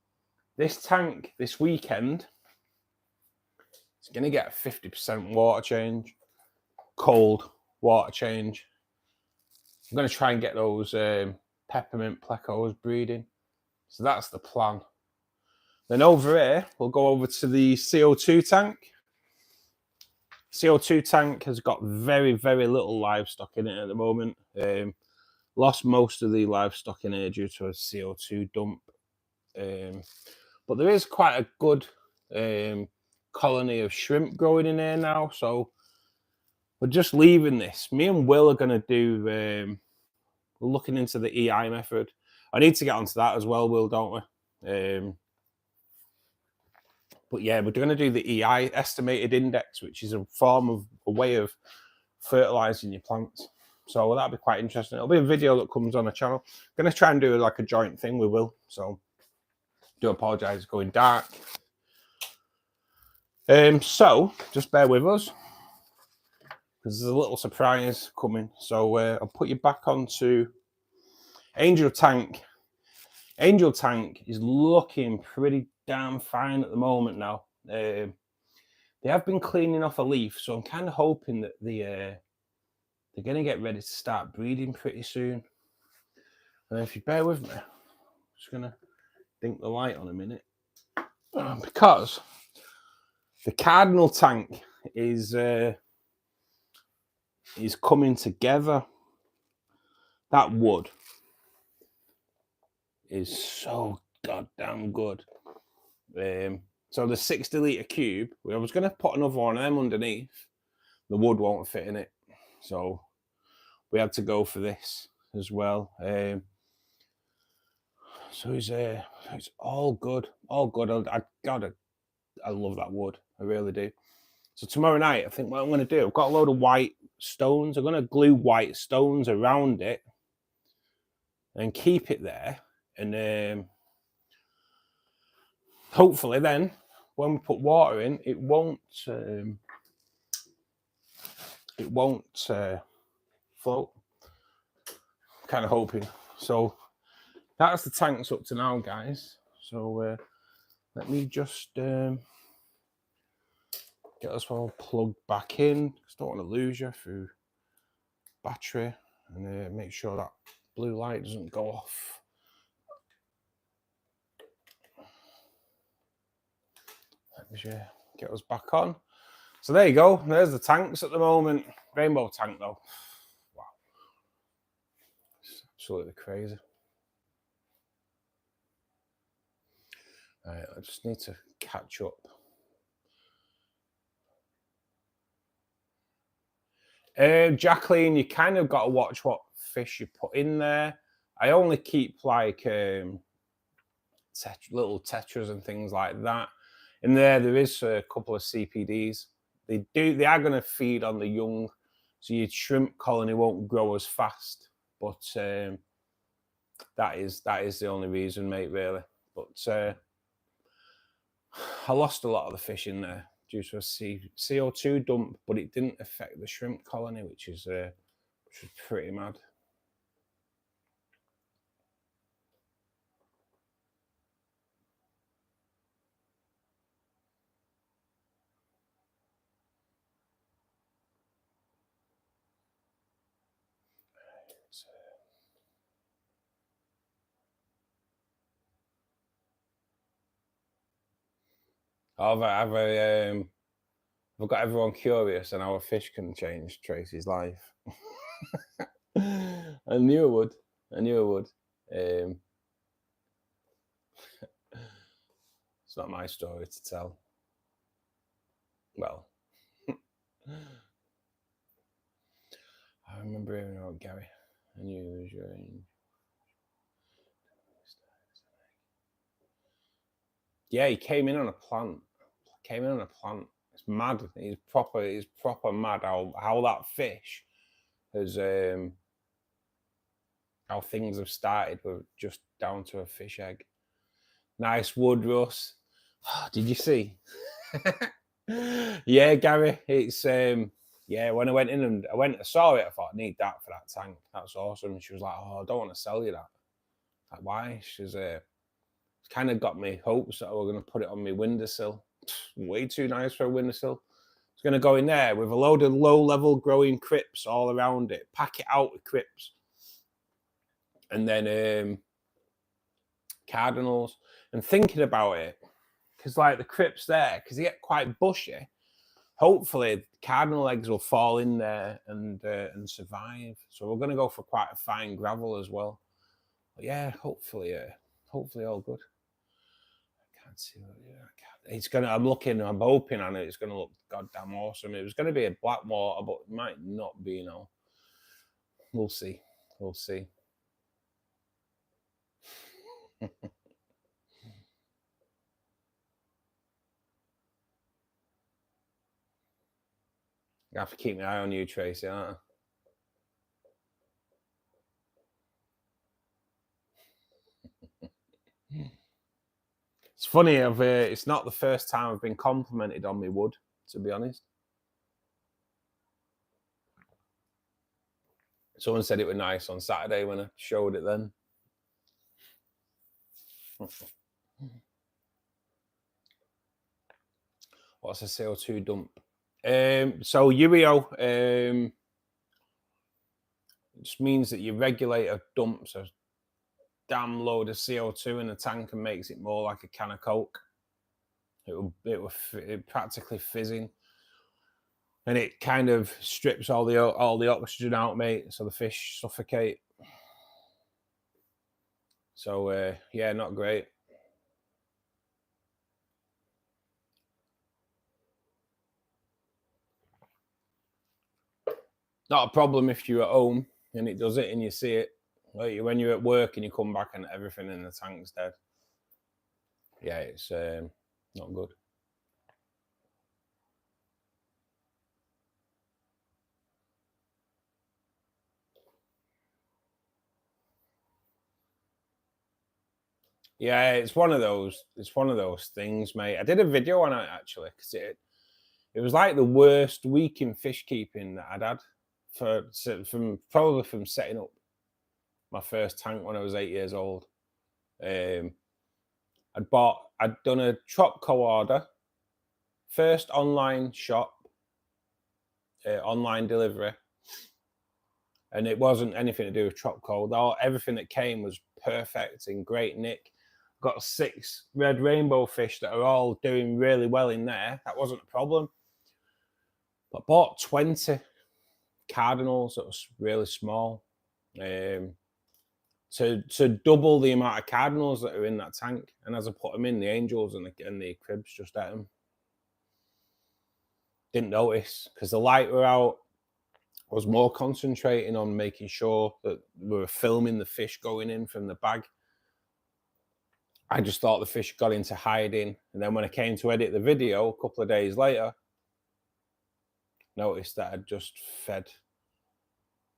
This tank this weekend is going to get a 50% water change, cold water change. I'm going to try and get those peppermint plecos breeding. So that's the plan. Then over here, we'll go over to the CO2 tank. CO2 tank has got very, very little livestock in it at the moment. Lost most of the livestock in here due to a CO2 dump. But there is quite a good colony of shrimp growing in here now. So we're just leaving this. Me and Will are going to do, we're looking into the EI method. I need to get onto that as well, Will, don't we? But yeah, we're going to do the EI, estimated index, which is a way of fertilising your plants. So that'll be quite interesting. It'll be a video that comes on the channel. I'm going to try and do like a joint thing with Will. So do apologise, it's going dark. So just bear with us, because there's a little surprise coming. So I'll put you back onto Angel Tank. Angel Tank is looking pretty damn fine at the moment now. They have been cleaning off a leaf, so I'm kind of hoping that they're going to get ready to start breeding pretty soon. And if you bear with me, I'm just going to dink the light on a minute, because the cardinal tank is coming together. That wood is so goddamn good. So the 60-litre cube, I was going to put another one of them underneath. The wood won't fit in it, so we had to go for this as well. So it's all good, all good. I love that wood, I really do. So tomorrow night, I think what I'm going to do, I've got a load of white stones. I'm going to glue white stones around it and keep it there. And hopefully then, when we put water in, it won't float. Kind of hoping. So that's the tanks up to now, guys. So let me just get us all plugged back in. Just don't want to lose you through battery, and make sure that blue light doesn't go off. Let me get us back on. So there you go. There's the tanks at the moment. Rainbow tank though. Wow. It's absolutely crazy. Right, I just need to catch up. Jacqueline, you kind of got to watch what fish you put in there. I only keep like little tetras and things like that. In there is a couple of CPDs. They are going to feed on the young, so your shrimp colony won't grow as fast. But that is the only reason, mate, really. But I lost a lot of the fish in there due to a CO2 dump, but it didn't affect the shrimp colony, which is pretty mad. I've got everyone curious on how a fish can change Tracy's life. I knew it would. I knew it would. It's not my story to tell. Well, I remember hearing about Gary. I knew he was your age. Yeah, he came in on a plant. It's mad. He's proper mad how that fish has how things have started with just down to a fish egg. Nice wood, Russ. Did you see? Yeah, Gary. It's yeah, when I went in and I saw it, I thought, I need that for that tank. That's awesome. And she was like, oh, I don't want to sell you that. Like, why? She's kind of got me hopes that we're going to put it on my windowsill. Way too nice for a windowsill. It's going to go in there with a load of low-level growing crypts all around it. Pack it out with crypts. And then cardinals. And thinking about it, because like the crypts there, because they get quite bushy, hopefully cardinal eggs will fall in there and survive. So we're going to go for quite a fine gravel as well. But yeah, hopefully all good. I can't see what it's gonna. I'm hoping on it. It's gonna look goddamn awesome. It was gonna be a black water, but it might not be. You know, we'll see. We'll see. I have to keep my eye on you, Tracy, aren't I? It's funny. It's not the first time I've been complimented on my wood, to be honest. Someone said it was nice on Saturday when I showed it then. What's a CO2 dump? So UEO just means that your regulator dumps a damn load of CO2 in the tank and makes it more like a can of Coke. It practically fizzing, and it kind of strips all the oxygen out, mate. So the fish suffocate. So yeah, not great. Not a problem if you're at home and it does it and you see it. Like when you're at work and you come back and everything in the tank's dead. Yeah, it's not good. Yeah, it's one of those things, mate. I did a video on it actually because it was like the worst week in fish keeping that I'd had from setting up my first tank when I was 8 years old. I'd done a Tropco order, first online shop, online delivery, and it wasn't anything to do with Tropco. Everything that came was perfect, in great nick. Got 6 red rainbow fish that are all doing really well in there. That wasn't a problem. But bought 20 cardinals that was really small. To double the amount of cardinals that are in that tank. And as I put them in, the angels and the cribs just ate them. Didn't notice because the light were out. I was more concentrating on making sure that we were filming the fish going in from the bag. I just thought the fish got into hiding. And then when I came to edit the video a couple of days later, noticed that I'd just fed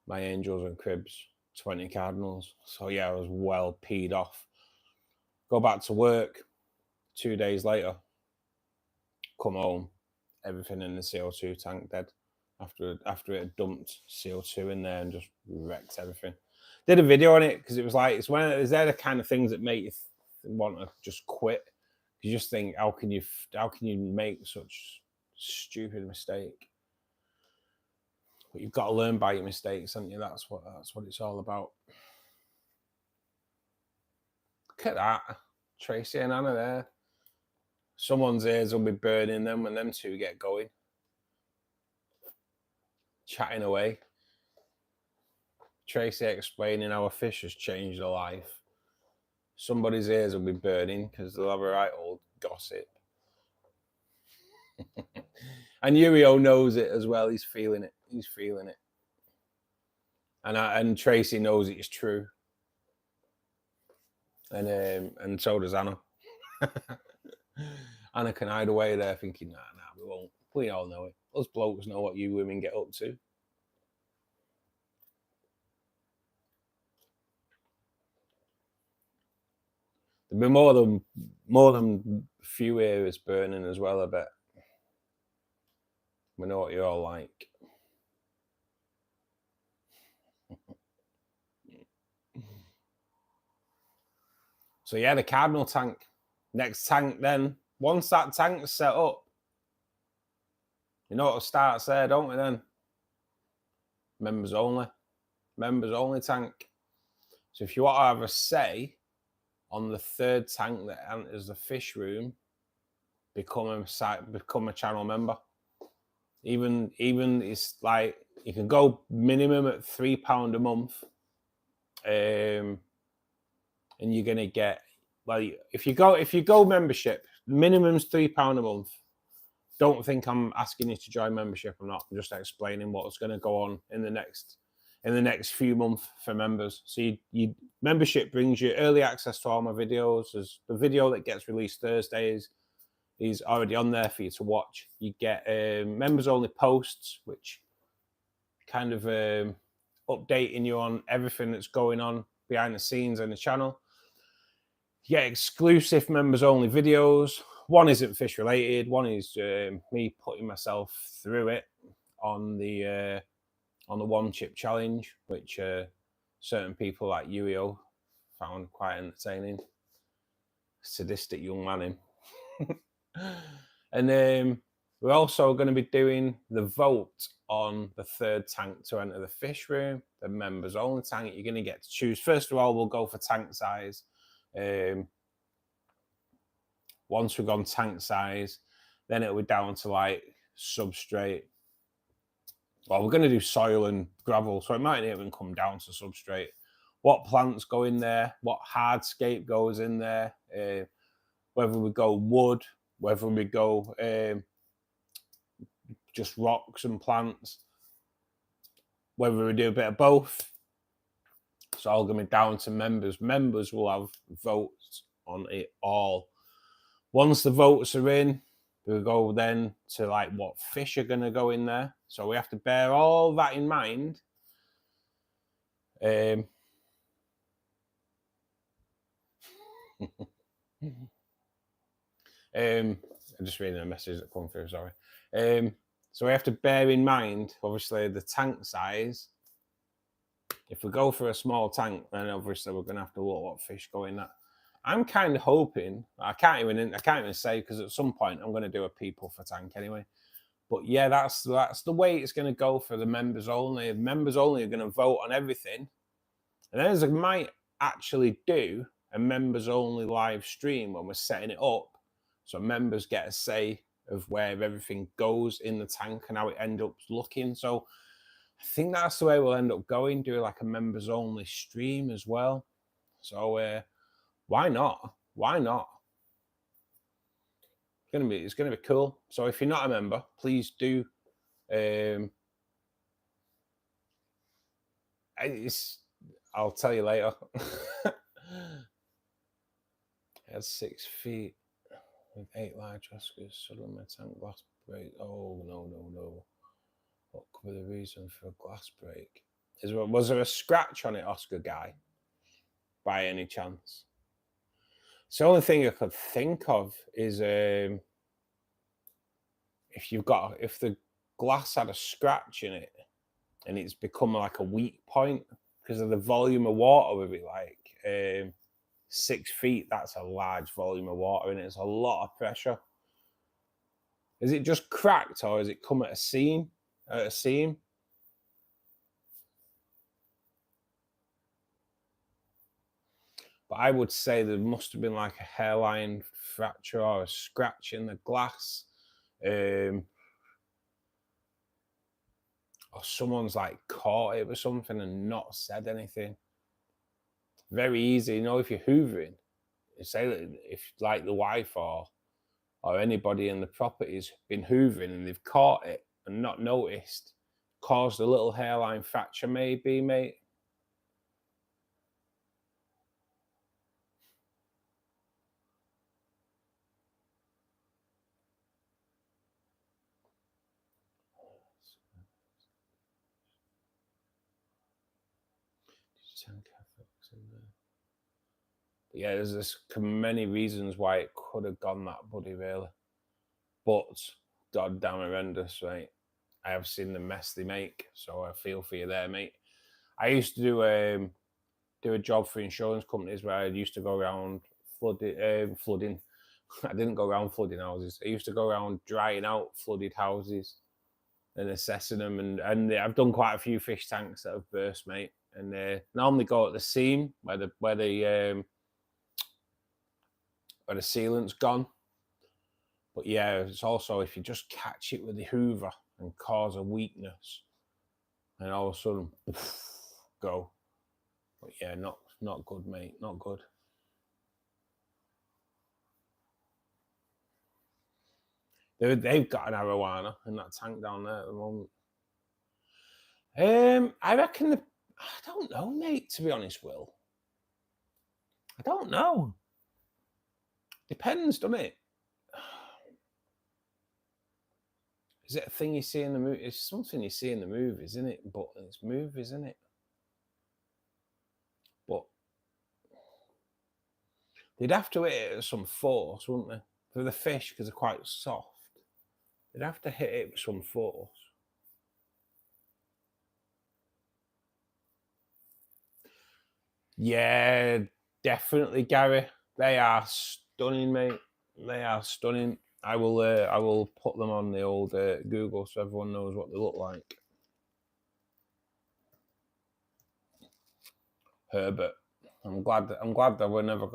my angels and cribs 20 cardinals. So yeah, I was well peed off. Go back to work 2 days later, come home, everything in the CO2 tank dead. After it had dumped CO2 in there and just wrecked everything. Did a video on it because it was like, it's they're the kind of things that make you want to just quit. You just think, how can you make such stupid mistake? But you've got to learn by your mistakes, haven't you? That's what it's all about. Look at that, Tracy and Anna there. Someone's ears will be burning them when them two get going. Chatting away. Tracy explaining how a fish has changed her life. Somebody's ears will be burning because they'll have a right old gossip. And Yurio knows it as well. He's feeling it. He's feeling it. And Tracy knows it's true. And so does Anna. Anna can hide away there thinking, nah, we won't. We all know it. Us blokes know what you women get up to. There'll be more than few areas burning as well, I bet. We know what you're all like. So yeah, the cardinal tank. Next tank then. Once that tank's set up, you know what starts there, don't we then? Members only. Members only tank. So if you want to have a say on the third tank that enters the fish room, become a channel member. Even it's like you can go minimum at £3 a month. And you're gonna get, like, if you go membership, minimum's £3 a month. Don't think I'm asking you to join membership. I'm not. I'm just explaining what's going to go on in the next few months for members. So you membership brings you early access to all my videos. There's the video that gets released Thursdays is already on there for you to watch. You get members only posts, which kind of updating you on everything that's going on behind the scenes on the channel. You get exclusive members only videos. One isn't fish related. One is me putting myself through it on the one chip challenge, which certain people like Yurio found quite entertaining. Sadistic young man him. And we're also going to be doing the vote on the third tank to enter the fish room, the members only tank. You're going to get to choose. First of all, we'll go for tank size. Once we've gone tank size, then it'll be down to like substrate. Well, we're going to do soil and gravel, so it might even come down to substrate. What plants go in there, what hardscape goes in there, whether we go wood, whether we go just rocks and plants, whether we do a bit of both. It's all going to be down to members. Members will have votes on it all. Once the votes are in, we'll go then to like what fish are going to go in there. So we have to bear all that in mind. I'm just reading a message that come through, sorry. So we have to bear in mind, obviously, the tank size. If we go for a small tank, then obviously we're going to have to look what fish go in that. I'm kind of hoping, I can't even say, because at some point I'm going to do a people for tank anyway. But yeah, that's the way it's going to go for the members only. Members only are going to vote on everything. And then I might actually do a members only live stream when we're setting it up. So members get a say of where everything goes in the tank and how it ends up looking. So I think that's the way we'll end up going, do like a members only stream as well. So why not? Why not? It's gonna be cool. So if you're not a member, please do I'll tell you later. It has 6 feet with 8 large Oscars. Suddenly my tank glass break. Oh, no. What could be the reason for a glass break? Was there a scratch on it, Oscar guy? By any chance? It's the only thing I could think of is if the glass had a scratch in it and it's become like a weak point because of the volume of water with it, like 6 feet, that's a large volume of water and it's a lot of pressure. Is it just cracked or has it come at a seam? But I would say there must have been like a hairline fracture or a scratch in the glass. Or someone's like caught it or something and not said anything. Very easy, you know, if you're hoovering, say that if like the wife or anybody in the property's been hoovering and they've caught it and not noticed, caused a little hairline fracture maybe, mate. But yeah, there's many reasons why it could have gone that, buddy, really. But goddamn horrendous, right? I have seen the mess they make, so I feel for you there, mate. I used to do a job for insurance companies where I used to go around flooding. I didn't go around flooding houses. I used to go around drying out flooded houses and assessing them. And I've done quite a few fish tanks that have burst, mate. And normally go at the seam where the sealant's gone. But yeah, it's also if you just catch it with the hoover and cause a weakness, and all of a sudden, go. But yeah, not good, mate. Not good. They've got an arowana in that tank down there at the moment. I reckon I don't know, mate, to be honest, Will. I don't know. Depends, doesn't it? Is it a thing you see in the movie? It's something you see in the movies, isn't it? But it's movies, isn't it? But they'd have to hit it at some force, wouldn't they? For the fish, because they're quite soft. They'd have to hit it with some force. Yeah, definitely, Gary. They are stunning, mate. They are stunning. I will put them on the old Google so everyone knows what they look like. Herbert. I'm glad that we're never.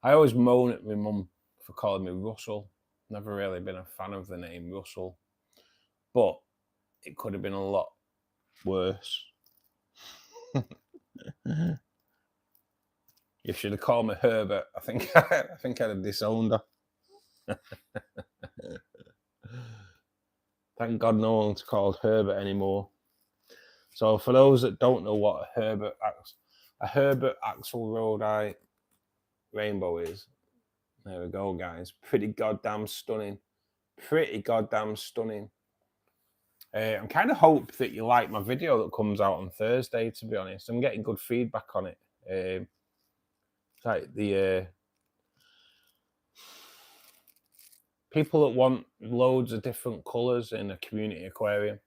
I always moan at my mum for calling me Russell. Never really been a fan of the name Russell, but it could have been a lot worse. You should have called me Herbert. I think I'd have disowned her. Thank God no one's called Herbert anymore. So for those that don't know what a Herbert Axelrodi rainbow is, there we go, guys. Pretty goddamn stunning. Pretty goddamn stunning. I'm kind of hope that you like my video that comes out on Thursday, to be honest. I'm getting good feedback on it. Like the people that want loads of different colours in a community aquarium,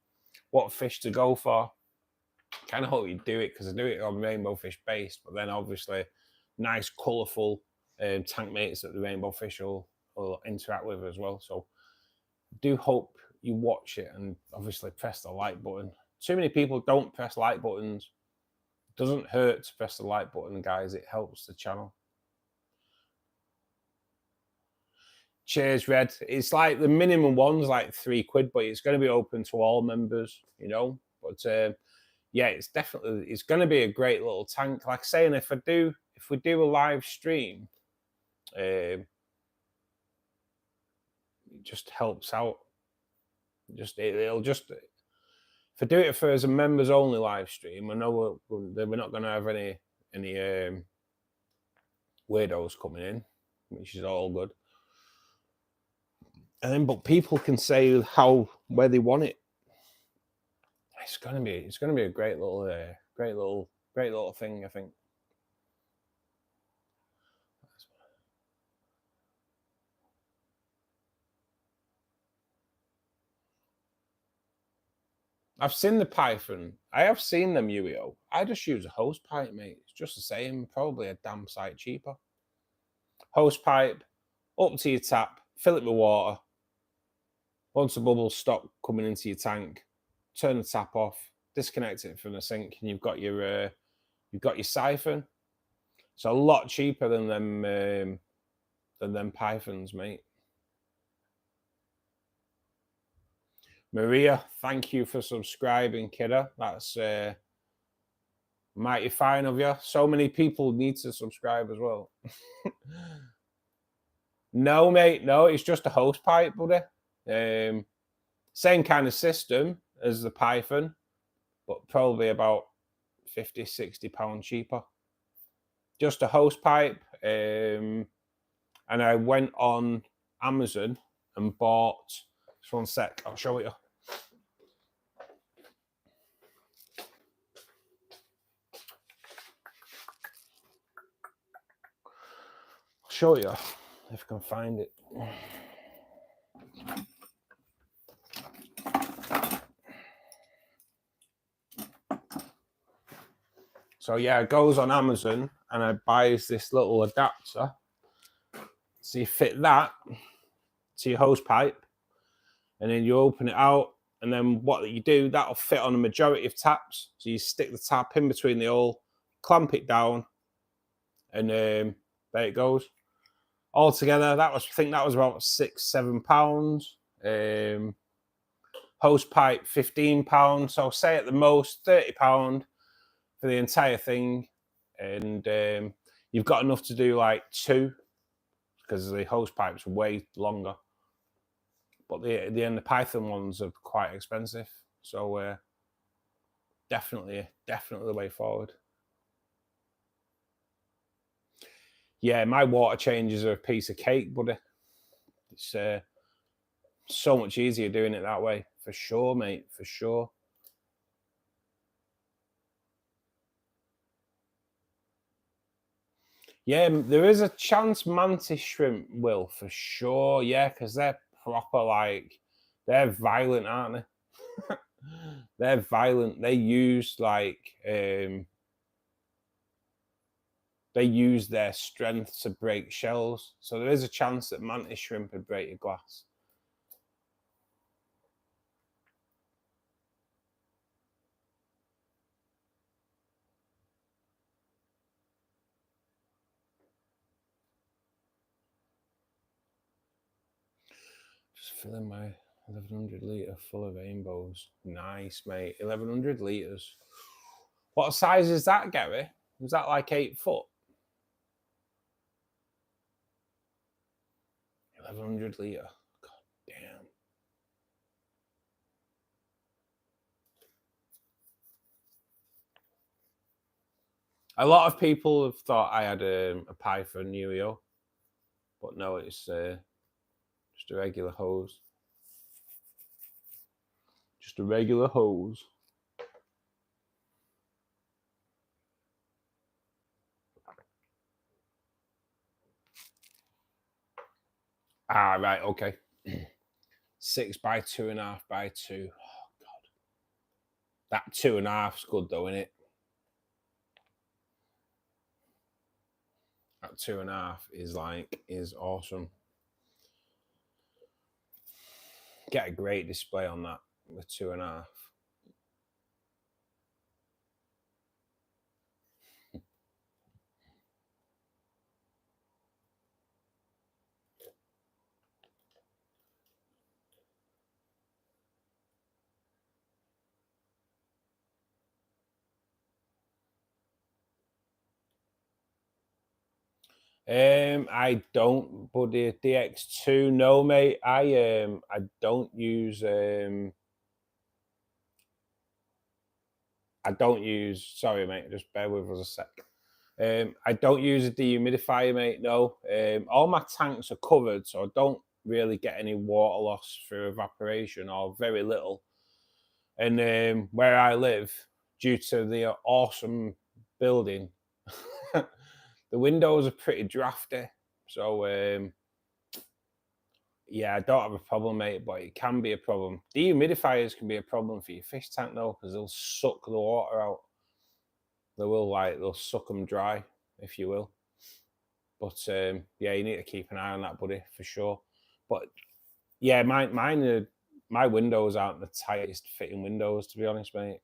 what fish to go for. Kind of hope you do it because I do it on rainbow fish based, but then obviously nice, colourful tank mates that the rainbow fish will interact with as well. So I do hope you watch it and obviously press the like button. Too many people don't press like buttons. It doesn't hurt to press the like button, guys. It helps the channel. Cheers, Red. It's like the minimum one's like £3, but it's going to be open to all members, you know. But yeah, it's going to be a great little tank. Like saying, if we do a live stream, it just helps out. It'll just if I do it for as a members only live stream, I know we're not going to have any weirdos coming in, which is all good. And then, but people can say where they want it. It's gonna be a great little thing, I think. I've seen the Python. I have seen them UEO. I just use a hose pipe, mate. It's just the same, probably a damn sight cheaper. Hose pipe, up to your tap, fill it with water. Once the bubbles stop coming into your tank, turn the tap off, disconnect it from the sink, and you've got your siphon. It's a lot cheaper than them Pythons, mate. Maria, thank you for subscribing, kiddo. That's mighty fine of you. So many people need to subscribe as well. No, mate, no, it's just a hose pipe, buddy. Same kind of system as the Python, but probably about 50, 60 pounds cheaper. Just a hose pipe. And I went on Amazon and bought, just one sec, I'll show it you. Show you if I can find it. So yeah, it goes on Amazon and I buys this little adapter. So you fit that to your hose pipe and then you open it out, and then what you do, that'll fit on a majority of taps. So you stick the tap in between the hole, clamp it down, and there it goes. Altogether, I think that was about £6-7. Hose pipe, £15. So say at the most £30 for the entire thing, and you've got enough to do like 2 because the hose pipes are way longer. But the Python ones are quite expensive, so definitely the way forward. Yeah, my water changes are a piece of cake, buddy. It's so much easier doing it that way, for sure, mate, for sure. Yeah, there is a chance mantis shrimp will, for sure. Yeah, because they're proper, like, they're violent, aren't they? They're violent. They use they use their strength to break shells. So there is a chance that mantis shrimp would break your glass. Just filling my 1100 litre full of rainbows. Nice, mate. 1100 litres. What size is that, Gary? Was that like 8 foot? 1100 litre. God damn. A lot of people have thought I had a Python UEO, but no, it's just a regular hose. Just a regular hose. Ah, right, okay. 6 by 2.5 by 2. Oh, God. That 2.5's good, though, isn't it? That 2.5 is awesome. Get a great display on that with 2.5. I don't, but the DX2, no, mate. I don't use I don't use, sorry mate, just bear with us a sec. I don't use a dehumidifier, mate, no. All my tanks are covered, so I don't really get any water loss through evaporation, or very little. And where I live, due to the awesome building, the windows are pretty drafty. So yeah, I don't have a problem, mate, but it can be a problem. Dehumidifiers can be a problem for your fish tank though, because they'll suck the water out. They will, like, they'll suck them dry, if you will. But yeah, you need to keep an eye on that, buddy, for sure. But yeah, my windows aren't the tightest fitting windows, to be honest, mate.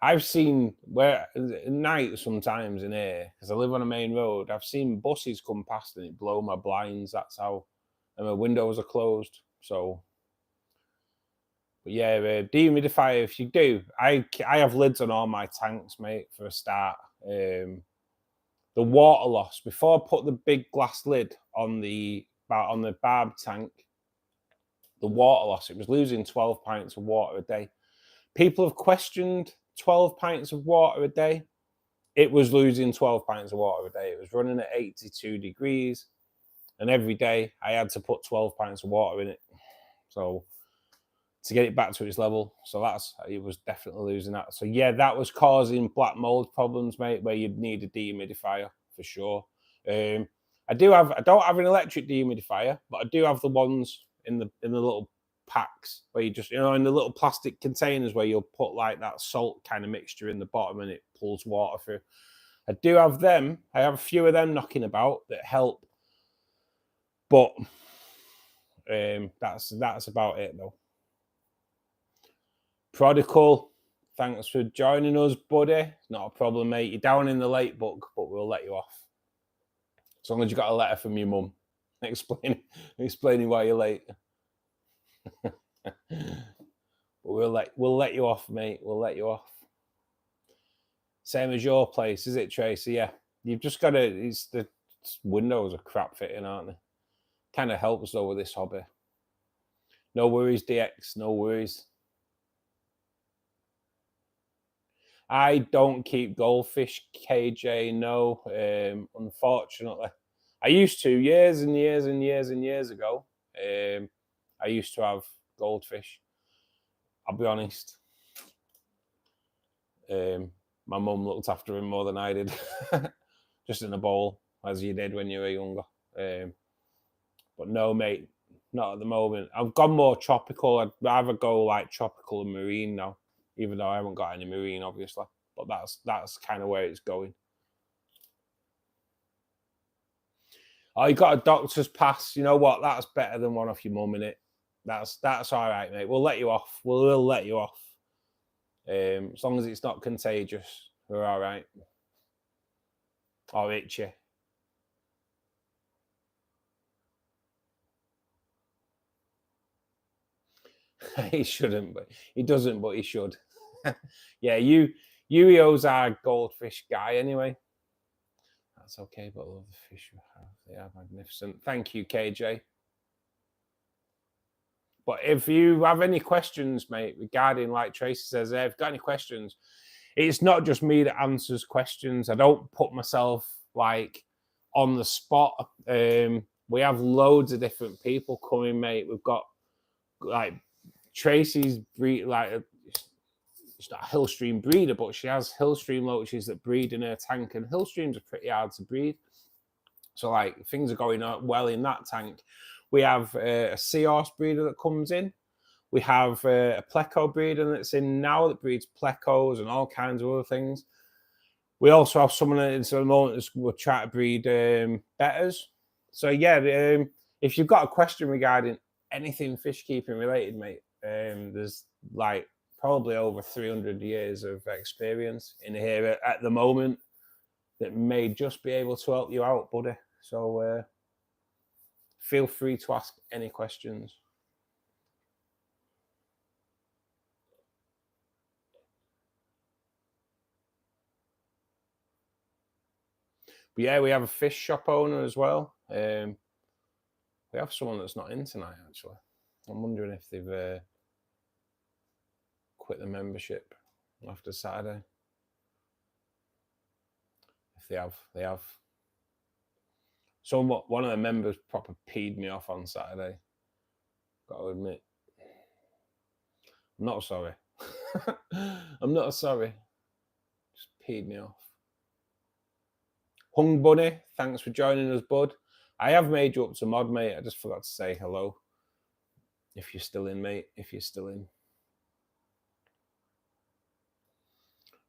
I've seen where at night sometimes in here, because I live on a main road, I've seen buses come past and it blow my blinds. That's how, and my windows are closed. So, but yeah, dehumidifier. If you do, I have lids on all my tanks, mate. For a start, the water loss before I put the big glass lid on the barb tank, the water loss, it was losing 12 pints of water a day. People have questioned 12 pints of water a day. It was losing 12 pints of water a day. It was running at 82 degrees, and every day I had to put 12 pints of water in it, so to get it back to its level. So it was definitely losing that. So yeah, that was causing black mold problems, mate, where you'd need a dehumidifier for sure. I don't have an electric dehumidifier, but I do have the ones in the little packs where you just, in the little plastic containers where you'll put like that salt kind of mixture in the bottom and it pulls water through. I do have them. I have a few of them knocking about that help, but that's about it though. Prodigal, thanks for joining us, buddy. It's not a problem, mate. You're down in the late book, but we'll let you off. As long as you got a letter from your mum explaining why you're late. But we'll let you off, mate. We'll let you off. Same as your place, is it, Tracy? Yeah. You've just got to, the windows are crap fitting, aren't they? Kind of helps though with this hobby. No worries, DX, no worries. I don't keep goldfish, KJ, no, unfortunately. I used to years and years and years and years ago. I used to have goldfish. I'll be honest. My mum looked after him more than I did. Just in a bowl, as you did when you were younger. But no, mate, not at the moment. I've gone more tropical. I'd rather go like tropical and marine now, even though I haven't got any marine, obviously. But that's kind of where it's going. Oh, you got a doctor's pass. You know what? That's better than one off your mum, innit? That's all right, mate. We'll let you off. We'll let you off. As long as it's not contagious, we're all right. Or itchy. He shouldn't, but he doesn't, but he should. Yeah, Yuio's our goldfish guy anyway. That's okay, but I love the fish you have. They are magnificent. Thank you, KJ. But if you have any questions, mate, regarding, like Tracy says, if you've got any questions, it's not just me that answers questions. I don't put myself like on the spot. We have loads of different people coming, mate. We've got like Tracy's breed, like she's not a Hillstream breeder, but she has Hillstream loaches that breed in her tank, and Hillstreams are pretty hard to breed. So like things are going well in that tank. We have a seahorse breeder that comes in. We have a pleco breeder that's in now that breeds plecos and all kinds of other things. We also have someone at the moment that's we're trying to breed bettas. So yeah, if you've got a question regarding anything fish keeping related, mate, there's like probably over 300 years of experience in here at the moment that may just be able to help you out, buddy. So feel free to ask any questions. But yeah, we have a fish shop owner as well. We have someone that's not in tonight, actually. I'm wondering if they've quit the membership. after Saturday. If they have. So one of the members proper peed me off on Saturday. Got to admit. I'm not sorry. I'm not sorry. Just peed me off. Hung Bunny, thanks for joining us, bud. I have made you up to mod, mate. I just forgot to say hello. If you're still in, mate. If you're still in.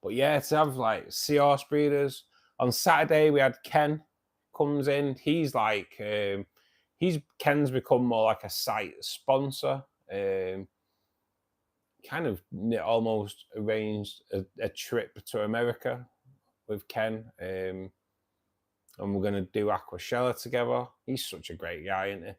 But yeah, to have like seahorse breeders. On Saturday, we had Ken comes in. He's like, Ken's become more like a site sponsor. Kind of almost arranged a trip to America with Ken. And we're going to do Aquashella together. He's such a great guy, isn't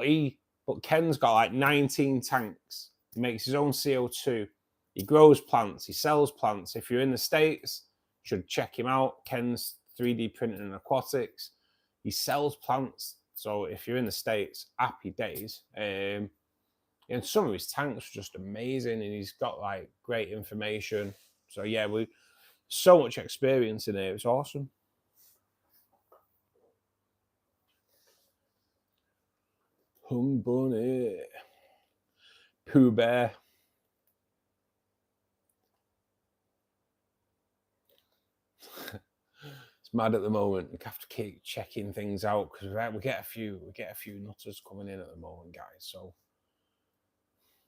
he? But Ken's got like 19 tanks. He makes his own CO2. He grows plants. He sells plants. If you're in the States, you should check him out. Ken's 3D printing and aquatics. He sells plants. So if you're in the States, happy days. And some of his tanks are just amazing. And he's got like great information. So yeah, we so much experience in here. It's awesome. Hung Bunny. Pooh Bear. It's mad at the moment. We have to keep checking things out because we get a few nutters coming in at the moment, guys. So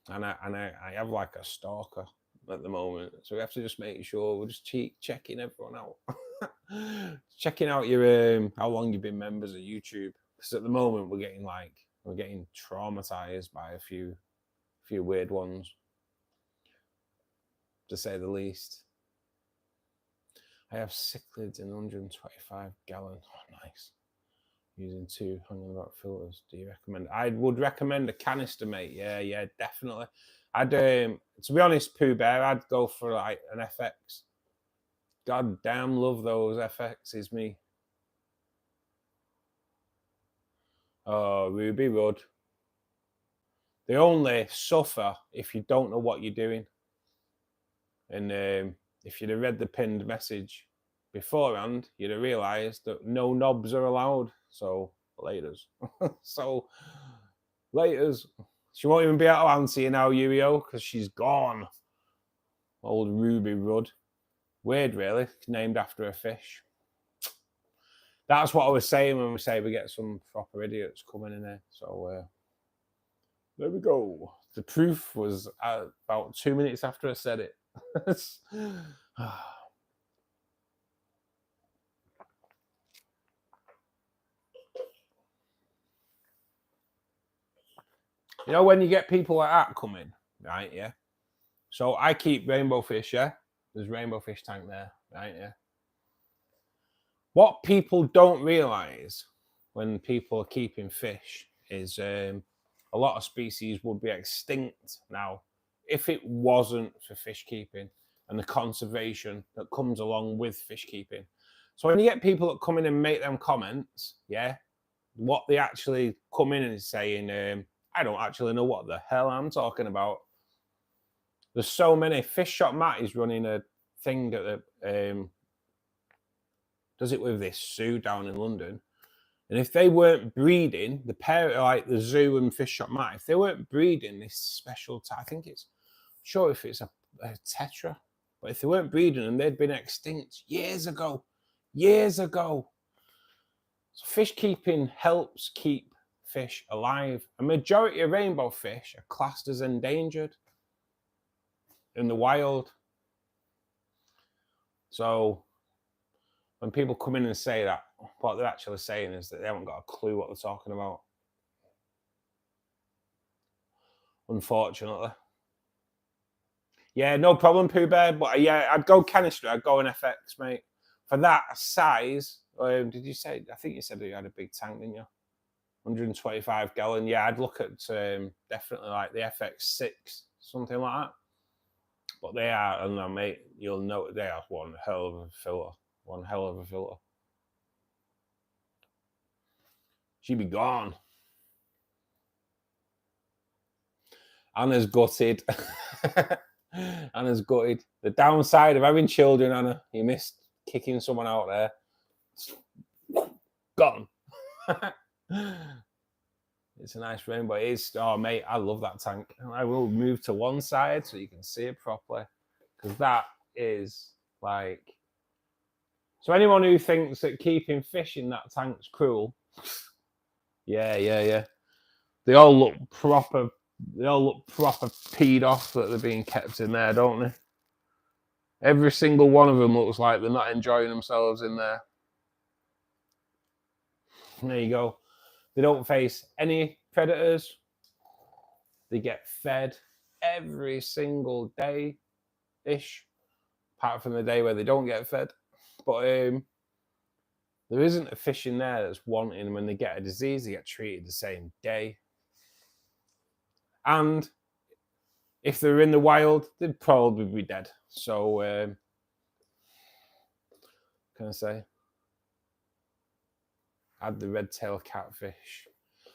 and I have like a stalker at the moment. So we have to just make sure we're just checking everyone out. Checking out your how long you've been members of YouTube. Because at the moment we're getting traumatized by a few weird ones, to say the least. I have cichlids in 125 gallon. Oh, nice. Using 2 hanging about filters. Do you recommend? I would recommend a canister, mate. Yeah, definitely. I'd to be honest, Pooh Bear, I'd go for like an FX. God damn, love those FXs, me. Oh, Ruby Rudd. They only suffer if you don't know what you're doing. And if you'd have read the pinned message beforehand, you'd have realised that no knobs are allowed. So, laters. So, laters. She won't even be able to answer you now, Yu-Gi-Oh, because she's gone. Old Ruby Rudd. Weird, really. Named after a fish. That's what I was saying when we say we get some proper idiots coming in here. So, there we go. The proof was about 2 minutes after I said it. You know, when you get people like that coming, right? Yeah. So I keep rainbow fish, yeah? There's rainbow fish tank there, right? Yeah. What people don't realise when people are keeping fish is a lot of species would be extinct now if it wasn't for fish keeping and the conservation that comes along with fish keeping. So when you get people that come in and make them comments, yeah, what they actually come in and saying, I don't actually know what the hell I'm talking about. There's so many. Fish Shop Matt is running a thing at the does it with this zoo down in London. And if they weren't breeding, the pair like the zoo and Fish Shop Matt, if they weren't breeding this special I think it's sure if it's a tetra, but if they weren't breeding them, they'd been extinct years ago. Years ago. So fish keeping helps keep fish alive. A majority of rainbow fish are classed as endangered in the wild. So when people come in and say that, what they're actually saying is that they haven't got a clue what they're talking about. Unfortunately. Yeah, no problem, Pooh Bear. But yeah, I'd go canister. I'd go an FX, mate. For that size, did you say? I think you said that you had a big tank, didn't you? 125 gallon. Yeah, I'd look at definitely like the FX6, something like that. But they are, and mate, you'll know they are one hell of a filter. One hell of a filter. She'd be gone. Anna's gutted. Anna's gutted. The downside of having children, Anna, you missed kicking someone out there. Gone. It's a nice rainbow. It is. Oh, mate, I love that tank. I will move to one side so you can see it properly, because that is like. So anyone who thinks that keeping fish in that tank's cruel, yeah. They all look proper. They all look proper peed off that they're being kept in there, don't they? Every single one of them looks like they're not enjoying themselves in there. There you go. They don't face any predators. They get fed every single day-ish, apart from the day where they don't get fed. But there isn't a fish in there that's wanting, when they get a disease, they get treated the same day. And if they're in the wild, they'd probably be dead. So, can I say? Add the red-tailed catfish.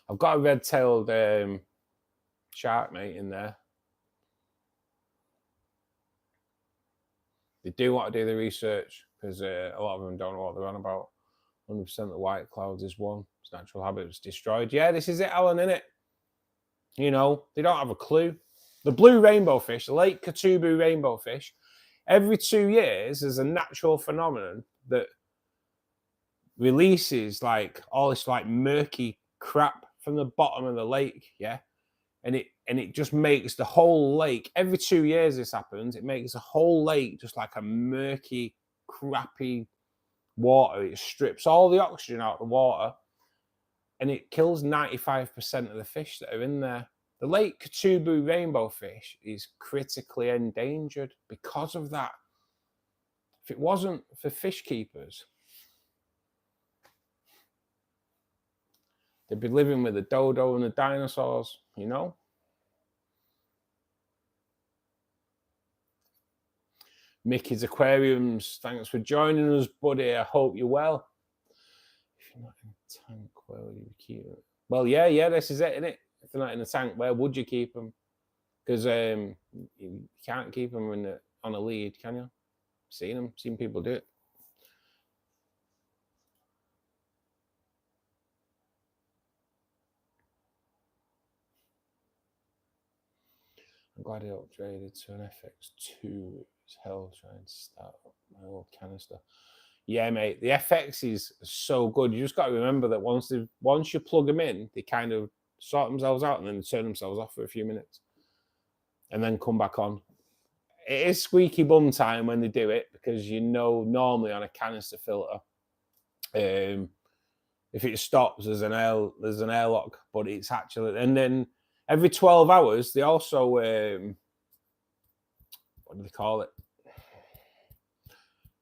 I've got a red-tailed shark, mate, in there. They do want to do the research, because a lot of them don't know what they're on about. 100% the white clouds is one. Its natural habitat was destroyed. Yeah, this is it, Alan, innit? You know, they don't have a clue. The blue rainbow fish, the Lake Katubu rainbow fish, every 2 years there's a natural phenomenon that releases like all this like murky crap from the bottom of the lake, yeah? And it just makes the whole lake, every 2 years this happens, it makes the whole lake just like a murky, crappy water. It strips all the oxygen out of the water, and it kills 95% of the fish that are in there. The Lake Katubu rainbow fish is critically endangered because of that. If it wasn't for fish keepers, they'd be living with the dodo and the dinosaurs, you know? Mickey's Aquariums, thanks for joining us, buddy. I hope you're well. If you're not in a tank, where would you keep it? Well, yeah, this is it, isn't it? If they're not in a tank, where would you keep them? Because you can't keep them on a lead, can you? Seen people do it. I'm glad I upgraded to an FX2. It's hell trying to start up my old canister. Yeah, mate, the FX is so good. You just got to remember that once you plug them in, they kind of sort themselves out and then turn themselves off for a few minutes and then come back on. It is squeaky bum time when they do it, because you know normally on a canister filter, if it stops, there's an airlock, but it's actually, and then every 12 hours they also what do they call it?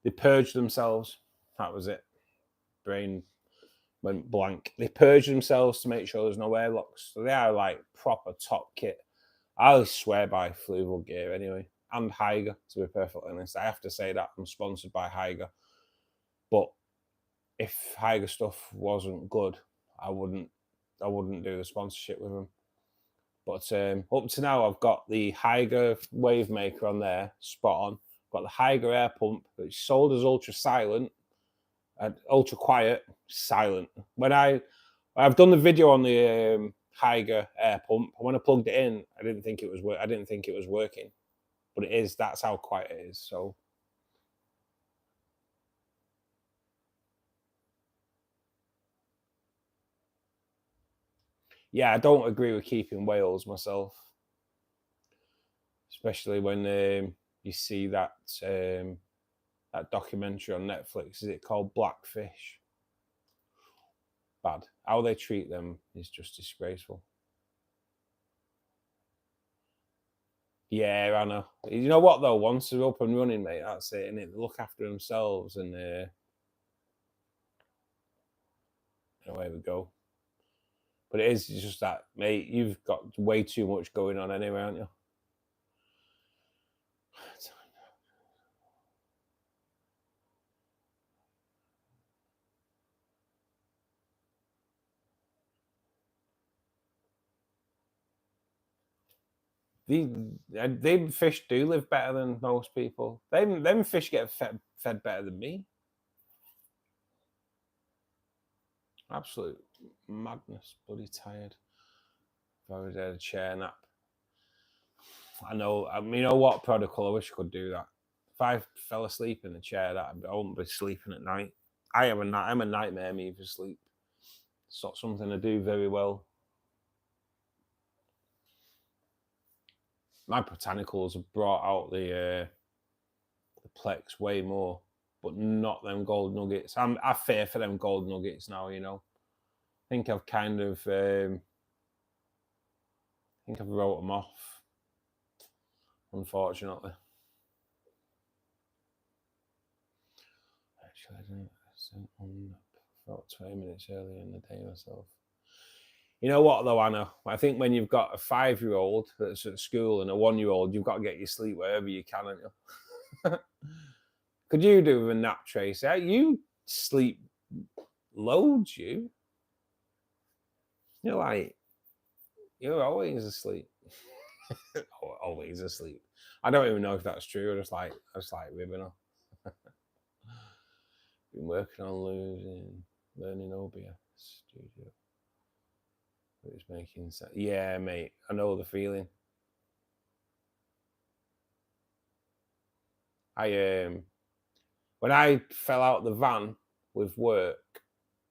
They purge themselves. That was it. Brain went blank. They purge themselves to make sure there's no airlocks. So they are like proper top kit. I swear by Fluval gear anyway, and Haiger, to be perfectly honest. I have to say that I'm sponsored by Haiger, but if Haiger stuff wasn't good, I wouldn't do the sponsorship with them. But up to now, I've got the Haiger wave maker on there, spot on. Got the Haiger air pump, which is sold as ultra silent and ultra quiet, silent. When I've done the video on the Haiger air pump, when I plugged it in, I didn't think it was working, but it is. That's how quiet it is. So. Yeah, I don't agree with keeping whales myself, especially when you see that that documentary on Netflix. Is it called Blackfish? Bad. How they treat them is just disgraceful. Yeah, I know. You know what though? Once they're up and running, mate, that's it. And they look after themselves, and away we go. But it is just that, mate. You've got way too much going on anyway, aren't you? Them fish do live better than most people. Them fish get fed better than me. Absolute madness. Bloody tired. If I was had a chair nap. I know. You know what, Prodigal? I wish I could do that. If I fell asleep in the chair, I wouldn't be sleeping at night. I'm a nightmare me for sleep. It's not something I do very well. My Botanicals have brought out the Plex way more, but not them gold nuggets. I fear for them gold nuggets now, you know. I think I've kind of wrote them off, unfortunately. Actually, I didn't. I sent on about 20 minutes earlier in the day myself. You know what, though, Anna? I think when you've got a 5-year-old that's at school and a 1-year-old, you've got to get your sleep wherever you can, haven't you? Could you do with a nap, Tracy? You sleep loads, you. You're always asleep. Always asleep. I don't even know if that's true. I just like ribbing off. Been working on learning OBS Studio. It's making sense. Yeah, mate. I know the feeling. When I fell out the van with work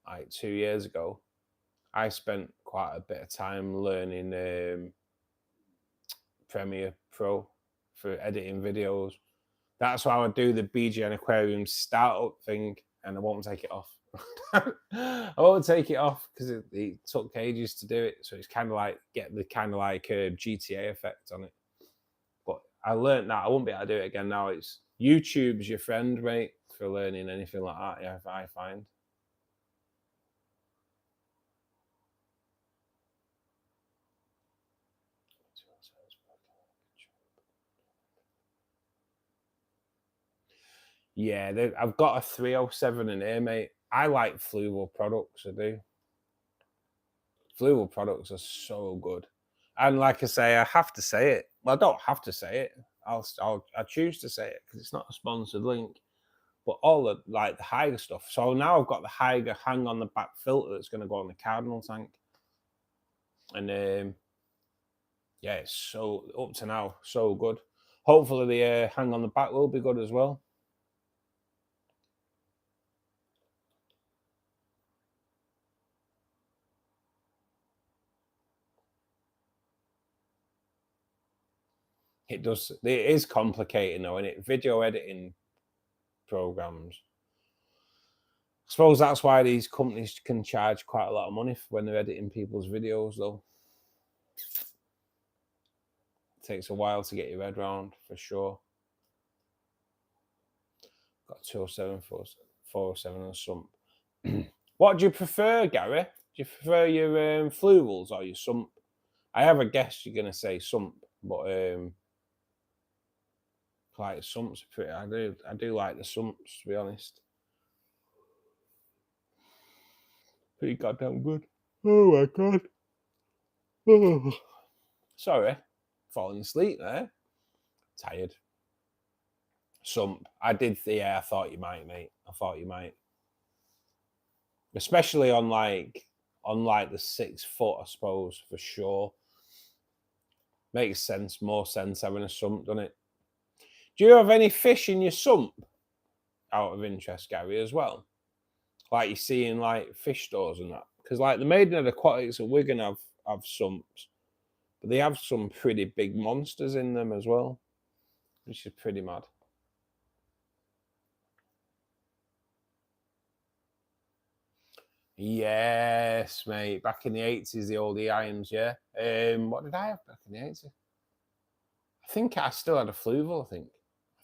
like 2 years ago, I spent quite a bit of time learning Premiere Pro for editing videos. That's why I do the BGN Aquariums startup thing, and I won't take it off. I won't take it off because it took ages to do it. So it's kind of like get the kind of like GTA effect on it. But I learned that I won't be able to do it again now. It's YouTube's your friend, mate, for learning anything like that. Yeah, I find. Yeah, I've got a 307 in here, mate. I like Fluval products, I do. Fluval products are so good. And like I say, I have to say it. Well, I don't have to say it. I choose to say it because it's not a sponsored link. But all the the Haiger stuff. So now I've got the Haiger hang on the back filter that's going to go on the Cardinal tank. And yeah, it's so up to now, so good. Hopefully the hang on the back will be good as well. It does. It is complicated though, isn't it? Video editing programs. I suppose that's why these companies can charge quite a lot of money when they're editing people's videos, though. It takes a while to get your head around, for sure. Got 207, 407 and sump. What do you prefer, Gary? Do you prefer your fluvals or your sump? I have a guess you're going to say sump, but like sumps are pretty. I do like the sumps, to be honest. Pretty goddamn good. Oh my god. Oh. Sorry, falling asleep there. Tired. Sump. I did. Yeah, I thought you might, mate. I thought you might. Especially on the 6 foot, I suppose, for sure. Makes sense, more sense having a sump, doesn't it? Do you have any fish in your sump? Out of interest, Gary, as well. Like you see in like fish stores and that. Because like the Maidenhead Aquatics at Wigan have sumps. But they have some pretty big monsters in them as well. Which is pretty mad. Yes, mate. Back in the 80s, the old EIMs, yeah. What did I have back in the 80s? I think I still had a Fluval, I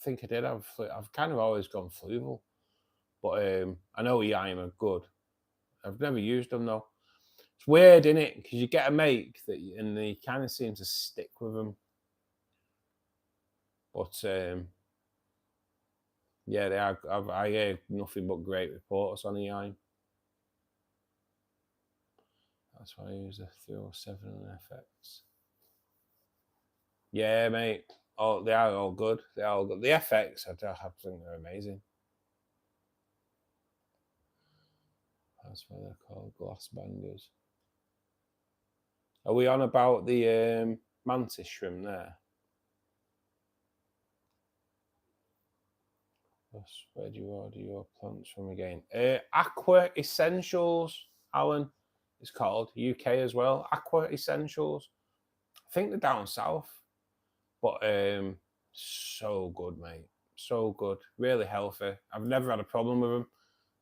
think I did have I've kind of always gone Fluval. But I know EIM are good. I've never used them, though. It's weird, isn't it? Because you get a make and they kind of seem to stick with them. But yeah, they are. I hear nothing but great reports on EIM. That's why I use the 307 FX. Yeah, mate. Oh, they are all good. They are all good. The FX, I think they're amazing. That's what they're called, glass bangers. Are we on about the mantis shrimp there? Where do you order your plants from again? Aqua Essentials, Alan, it's called. UK as well. Aqua Essentials. I think they're down south. But so good, mate. So good. Really healthy. I've never had a problem with them.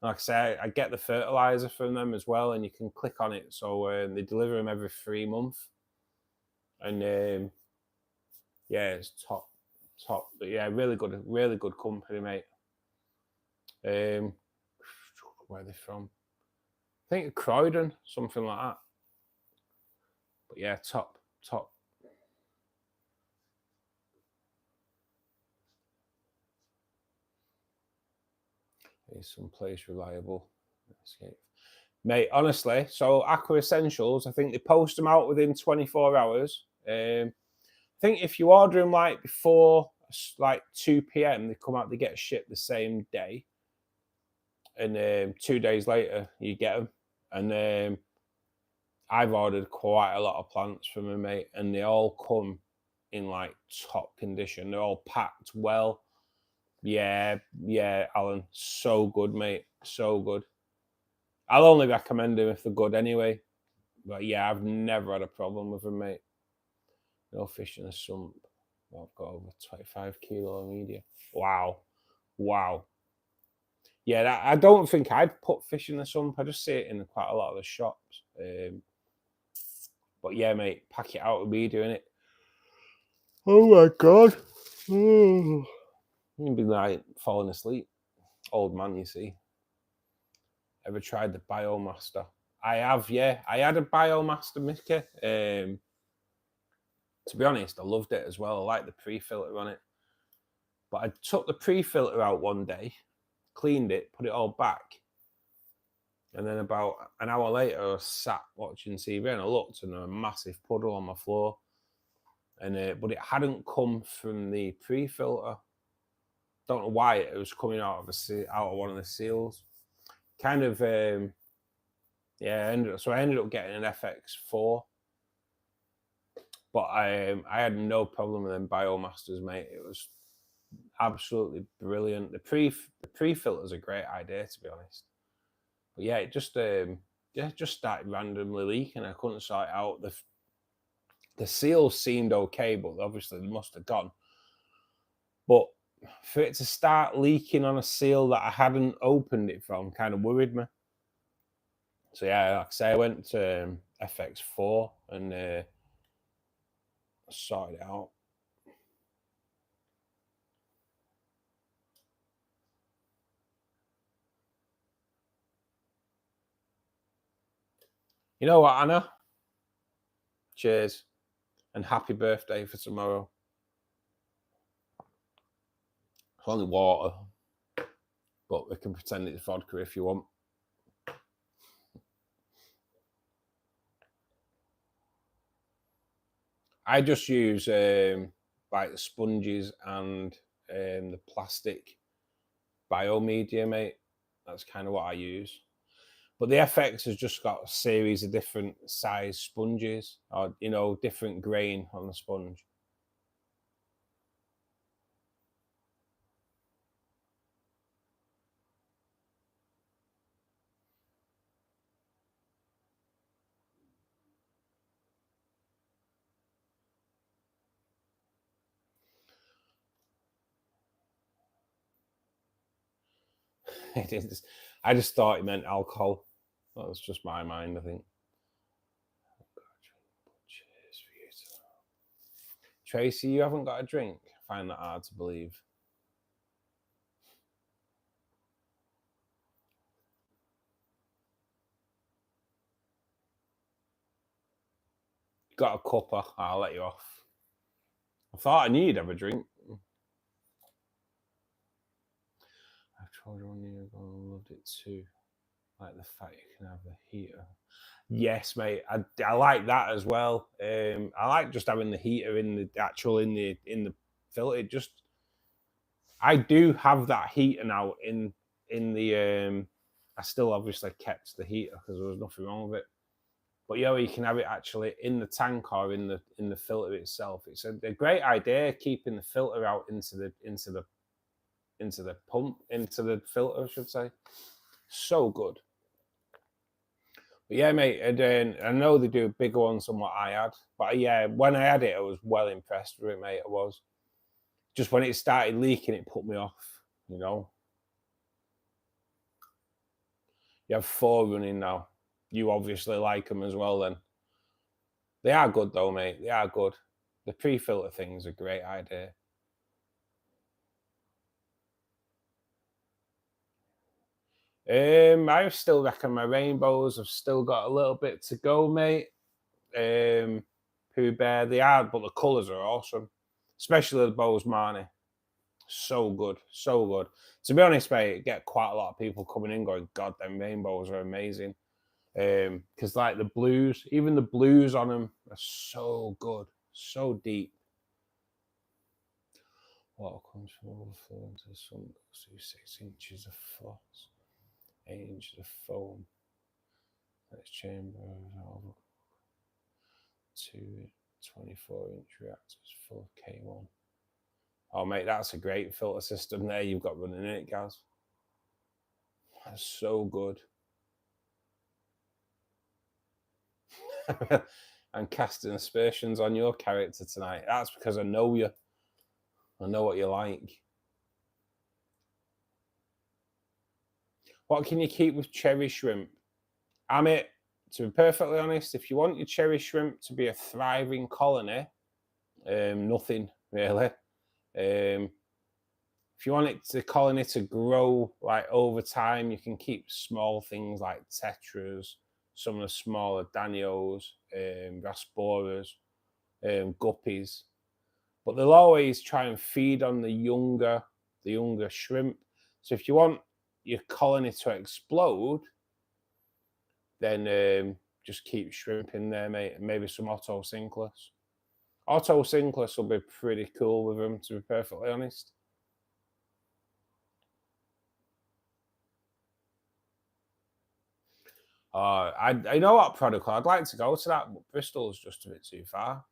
Like I say, I get the fertilizer from them as well, and you can click on it. So they deliver them every 3 months. And yeah, it's top. But yeah, really good company, mate. Where are they from? I think Croydon, something like that. But yeah, top. Is someplace reliable. Escape. Mate, honestly, so Aqua Essentials, I think they post them out within 24 hours. I think if you order them like before like 2 p.m, they come out, they get shipped the same day. And 2 days later, you get them. And I've ordered quite a lot of plants from them, mate, and they all come in like top condition. They're all packed well. Yeah, Alan, so good, mate, so good. I'll only recommend them if they're good anyway. But yeah, I've never had a problem with them, mate. No fish in the sump. Well, I've got over 25 kilo of media. Wow. Yeah, I don't think I'd put fish in the sump. I just see it in quite a lot of the shops. But yeah, mate, pack it out with me doing it. Oh my god. You'd be like falling asleep. Old man, you see. Ever tried the Biomaster? I have, yeah. I had a Biomaster Mickey. To be honest, I loved it as well. I like the pre-filter on it. But I took the pre-filter out one day, cleaned it, put it all back. And then about an hour later, I was sat watching TV and I looked and there was a massive puddle on my floor. And but it hadn't come from the pre-filter. Don't know why it was coming out of one of the seals. Kind of, yeah. I ended up getting an FX4. But I had no problem with them Biomasters, mate. It was absolutely brilliant. The pre-filter is a great idea, to be honest. But yeah, it just started randomly leaking. I couldn't sort it out. The seals seemed okay, but obviously they must have gone. But for it to start leaking on a seal that I hadn't opened it from kind of worried me. So yeah, like I say, I went to FX4 and sorted it out. You know what, Anna? Cheers. And happy birthday for tomorrow. It's only water, but we can pretend it's vodka if you want. I just use like the sponges and the plastic biomedia, mate. That's kind of what I use. But the FX has just got a series of different size sponges, or different grain on the sponge. I just thought it meant alcohol. That was just my mind, I think. Cheers for you. Tracy, you haven't got a drink? I find that hard to believe. Got a cuppa, I'll let you off. I thought I knew you'd have a drink. I tried 1 year ago and loved it too. Like the fact you can have the heater. Yes, mate. I like that as well. I like just having the heater in the filter. Just I do have that heater now in the. I still obviously kept the heater because there was nothing wrong with it. But yeah, you can have it actually in the tank or in the filter itself. It's a great idea keeping the filter out into the pump, into the filter, I should say. So good. But yeah, mate, and I know they do bigger ones than what I had. But yeah, when I had it, I was well impressed with it, mate. I was. Just when it started leaking, it put me off, you know. You have 4 running now. You obviously like them as well then. They are good though, mate. They are good. The pre-filter thing is a great idea. I still reckon my rainbows have still got a little bit to go, mate. Pooh Bear, they are, but the colours are awesome. Especially the Bosemani. So good, so good. To be honest, mate, you get quite a lot of people coming in going, God, them rainbows are amazing. Because like the blues, even the blues on them are so good, so deep. Water comes from overflow into the sun, goes through 6 inches of floss, 8 inches of foam. Next chamber over 2 24-inch reactors full of K1. Oh, mate, that's a great filter system there you've got running in it, Gaz. That's so good. I'm casting aspersions on your character tonight. That's because I know you. I know what you like. What can you keep with cherry shrimp? Amit, to be perfectly honest, if you want your cherry shrimp to be a thriving colony, nothing really. If you want the colony to grow like over time, you can keep small things like tetras, some of the smaller danios, rasboras, guppies, but they'll always try and feed on the younger shrimp. So if you want your colony to explode, then just keep shrimp in there, mate, and maybe some Otocinclus. Otocinclus will be pretty cool with them, to be perfectly honest. I know what protocol. I'd like to go to that, but Bristol's just a bit too far.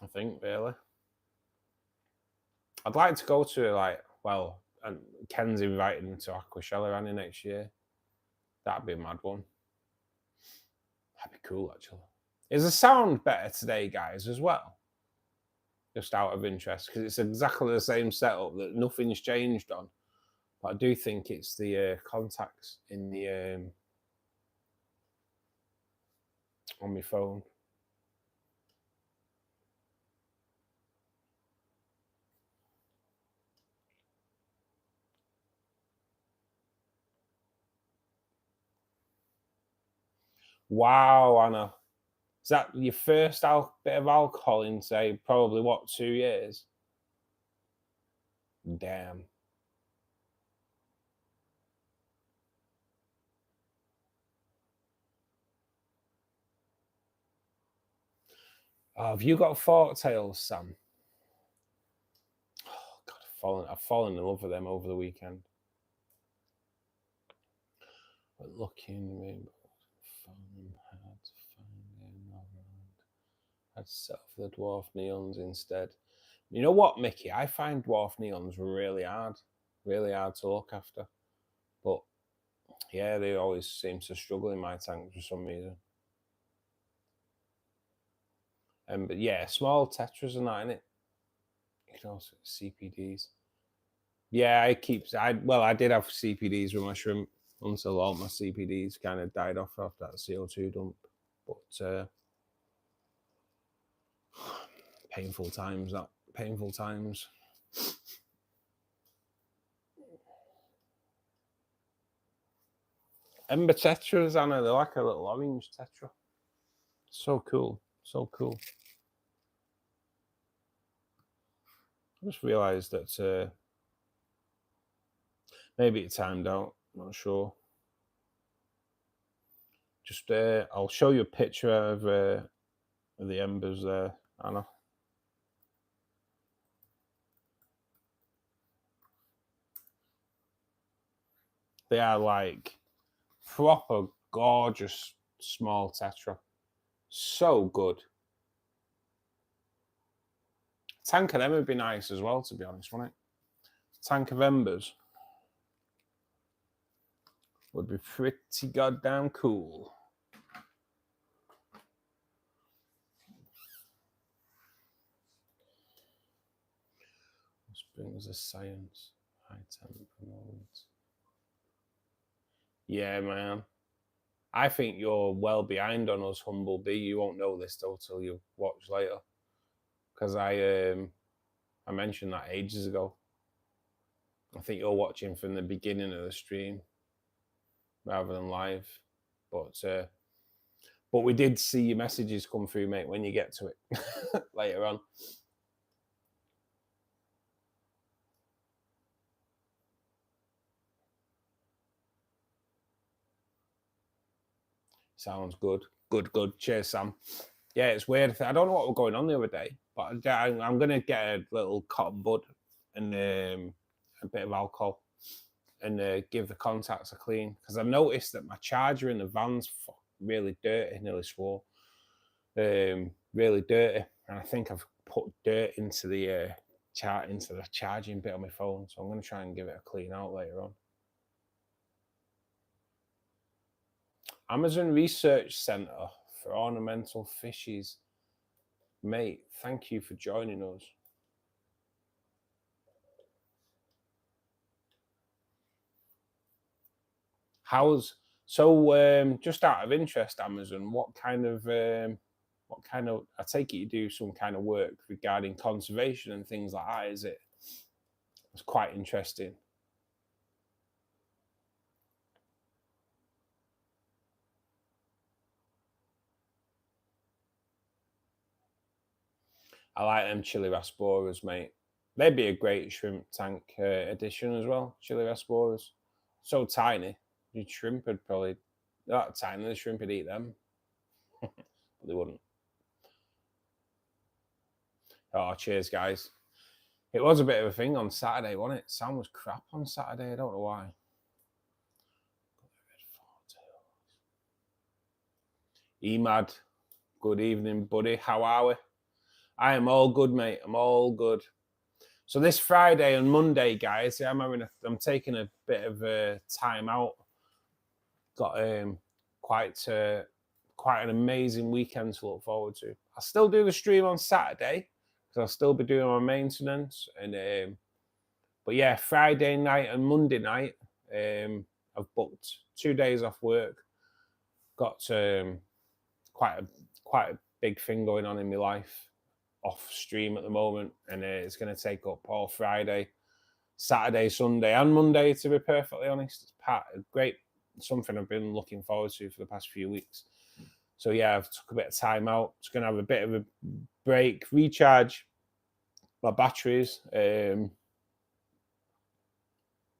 I think, really. I'd like to go to, like, well, and Ken's inviting me to Aquashella next year. That'd be a mad one. That'd be cool, actually. Is the sound better today, guys, as well? Just out of interest, because it's exactly the same setup that nothing's changed on. But I do think it's the contacts in the on my phone. Wow, Anna. Is that your first bit of alcohol in, say, probably, what, 2 years? Damn. Oh, have you got fork tails, Sam? Oh, God, I've fallen in love with them over the weekend. But looking rainbows, found hard to find in around. I'd settle for the dwarf neons instead. You know what, Mickey? I find dwarf neons really hard to look after. But yeah, they always seem to struggle in my tank for some reason. But yeah, small tetras and that in it. You can also CPDs. Yeah, I did have CPDs with my shrimp until all my CPDs kind of died off after that CO2 dump. But painful times, that. Painful times. Ember tetras, Anna, they're like a little orange tetra. So cool. So cool. I just realised that maybe it timed out. Not sure. Just I'll show you a picture of the embers there, Anna. They are like proper gorgeous small tetra. So good. Tank of them would be nice as well, to be honest, wouldn't it? Tank of embers would be pretty goddamn cool. This brings us science. High temp moments. Yeah, man. I think you're well behind on us, Humblebee. You won't know this though till you watch later, because I mentioned that ages ago. I think you're watching from the beginning of the stream rather than live, but we did see your messages come through, mate. When you get to it later on. Sounds good. Good. Cheers, Sam. Yeah, it's weird. I don't know what was going on the other day, but I'm going to get a little cotton bud and a bit of alcohol and give the contacts a clean, because I noticed that my charger in the van's really dirty, nearly swore. Really dirty. And I think I've put dirt into the charging bit on my phone. So I'm going to try and give it a clean out later on. Amazon Research Center for Ornamental Fishes. Mate, thank you for joining us. Just out of interest, Amazon, what kind of I take it you do some kind of work regarding conservation and things like that, is it? It's quite interesting. I like them chili rasboras, mate. They'd be a great shrimp tank addition as well. Chili rasboras, so tiny. Your shrimp would probably that tiny. The shrimp would eat them, but they wouldn't. Oh, cheers, guys. It was a bit of a thing on Saturday, wasn't it? Sound was crap on Saturday. I don't know why. Emad, good evening, buddy. How are we? I am all good, mate. I'm all good. So this Friday and Monday, guys, I'm taking a bit of a time out. Got quite an amazing weekend to look forward to. I'll still do the stream on Saturday because I'll still be doing my maintenance. And but yeah, Friday night and Monday night, I've booked 2 days off work. Got quite a big thing going on in my life off stream at the moment, and it's going to take up all Friday, Saturday, Sunday, and Monday. To be perfectly honest, it's something I've been looking forward to for the past few weeks. So yeah, I've took a bit of time out. Just going to have a bit of a break, recharge my batteries.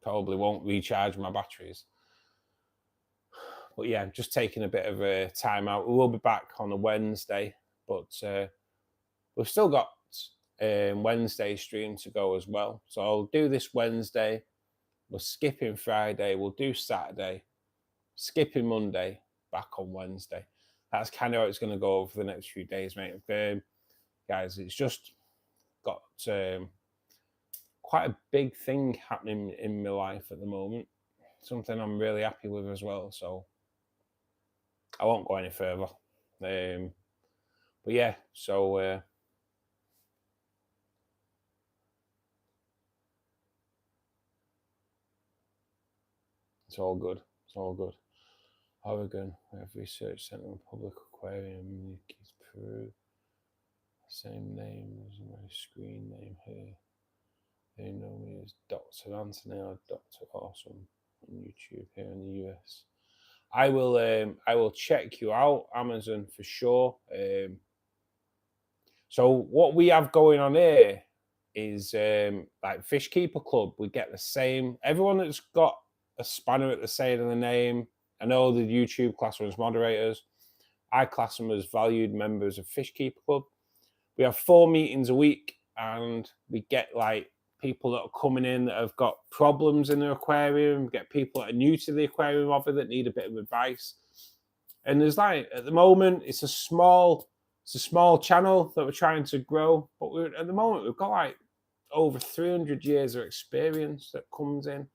Probably won't recharge my batteries, but yeah, I'm just taking a bit of a time out. We will be back on a Wednesday, but we've still got Wednesday stream to go as well. So I'll do this Wednesday. We're skipping Friday. We'll do Saturday. Skipping Monday. Back on Wednesday. That's kind of how it's going to go over the next few days, mate. Guys, it's just got quite a big thing happening in my life at the moment. Something I'm really happy with as well. So I won't go any further. But yeah, so it's all good. It's all good. Oregon, we have research centre and public aquarium. It's Peru. Same name as my screen name here. They know me as Dr. Anthony or Dr. Awesome on YouTube here in the US. I will check you out, Amazon, for sure. So what we have going on here is like Fishkeeper Club. We get the same. Everyone that's got a spanner at the side of the name I know the YouTube class them as moderators. I class them as valued members of Fishkeeper Club. We have 4 meetings a week, and we get like people that are coming in that have got problems in their aquarium, get people that are new to the aquarium of it that need a bit of advice. And there's like, at the moment, it's a small channel that we're trying to grow, but at the moment we've got like over 300 years of experience that comes in,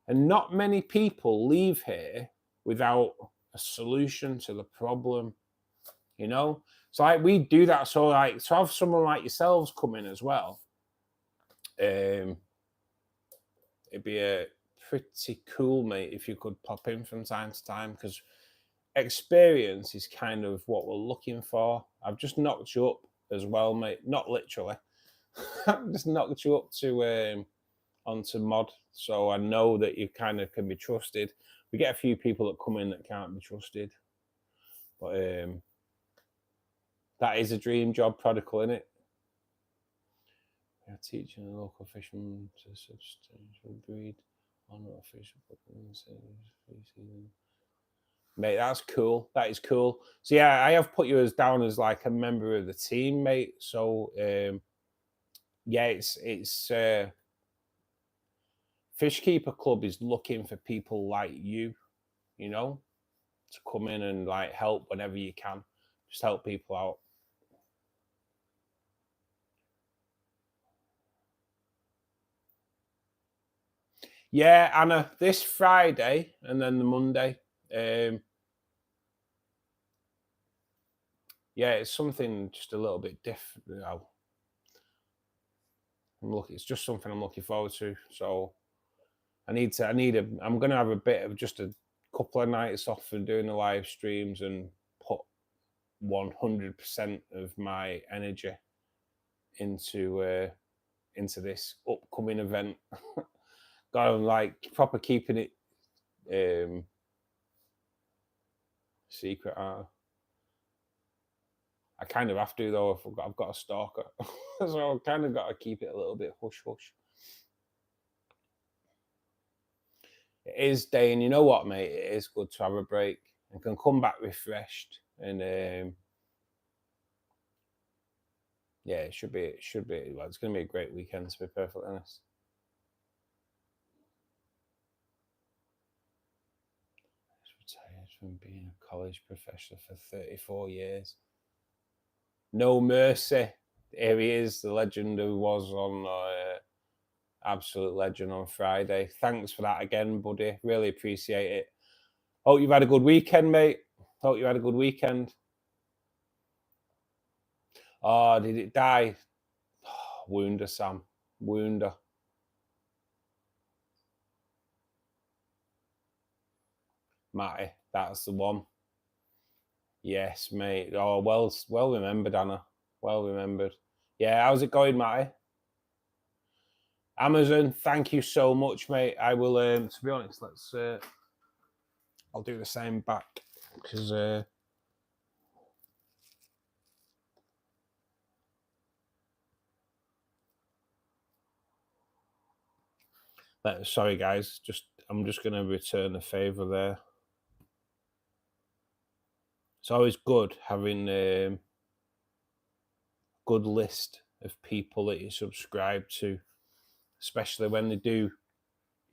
and not many people leave here without a solution to the problem, you know. So like we do that, so like to have someone like yourselves come in as well, it'd be a pretty cool, mate, if you could pop in from time to time, because experience is kind of what we're looking for. I've just knocked you up as well, mate. Not literally. I've just knocked you up to onto mod, so I know that you kind of can be trusted. We get a few people that come in that can't be trusted, but that is a dream job, Prodigal, isn't it? We are teaching a local fisherman to substantial breed on a fish. Mate, that's cool. That is cool. So yeah, I have put you as down as like a member of the team, mate. So yeah, it's Fishkeeper Club is looking for people like you, you know, to come in and like help whenever you can. Just help people out. Yeah, Anna, this Friday and then the Monday. Yeah, it's something just a little bit different. You know. It's just something I'm looking forward to. So I'm gonna have a bit of just a couple of nights off for doing the live streams and put 100% of my energy into this upcoming event. Got like proper keeping it secret. I kind of have to though if I've got a stalker, so I've kind of got to keep it a little bit hush hush. It is, Dane. You know what, mate? It is good to have a break and can come back refreshed. And yeah, it should be. Well, it's going to be a great weekend, to be perfectly honest. Retired from being a college professor for 34 years. No mercy. Here he is, the legend who was on absolute legend on Friday. Thanks for that again, buddy. Really appreciate it. Hope you've had a good weekend, mate. Hope you had a good weekend. Oh, did it die? Oh, wounder, Sam. Wounder. Matty, that's the one. Yes, mate. Oh, well remembered, Anna. Well remembered. Yeah, how's it going, Matty? Amazon, thank you so much, mate. I will, to be honest, I'll do the same back, because sorry guys, I'm just going to return a favor there. It's always good having a good list of people that you subscribe to, especially when they do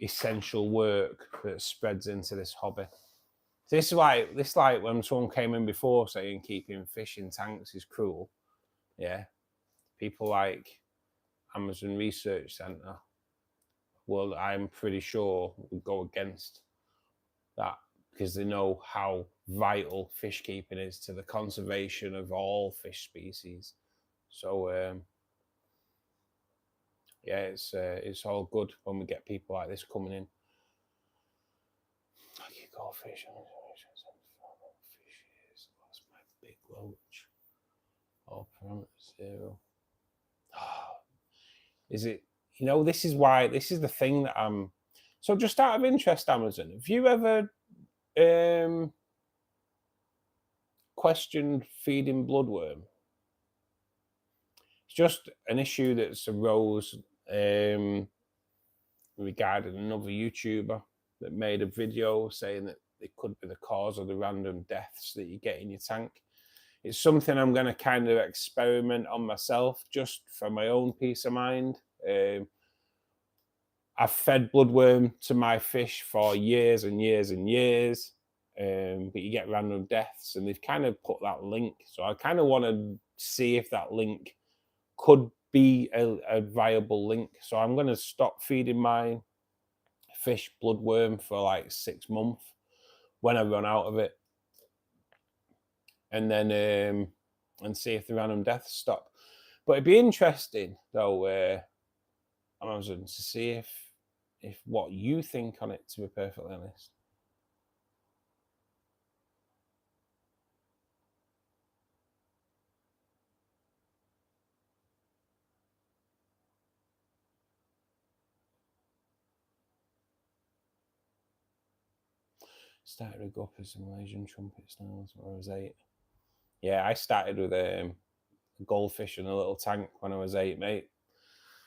essential work that spreads into this hobby. This like when someone came in before saying keeping fish in tanks is cruel. Yeah, people like Amazon Research Centre, well, I'm pretty sure would go against that because they know how vital fish keeping is to the conservation of all fish species. So yeah, it's all good when we get people like this coming in. I could go fishing. That's my big loach. All parameters 0. Is it? You know, this is the thing that I'm. So just out of interest, Amazon, have you ever questioned feeding bloodworm? It's just an issue that's arose regarding another YouTuber that made a video saying that they could be the cause of the random deaths that you get in your tank. It's something I'm going to kind of experiment on myself, just for my own peace of mind. I've fed bloodworm to my fish for years and years and years, but you get random deaths, and they've kind of put that link. So I kind of want to see if that link could be a viable link. So I'm going to stop feeding my fish bloodworm for like 6 months when I run out of it, and then and see if the random deaths stop. But it'd be interesting though, Amazon, to see if what you think on it, to be perfectly honest. Started with guppies and Malaysian trumpet snails when I was 8. Yeah, I started with a goldfish in a little tank when I was 8, mate.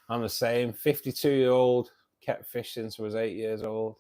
I'm the same, 52-year-old, kept fish since I was 8 years old.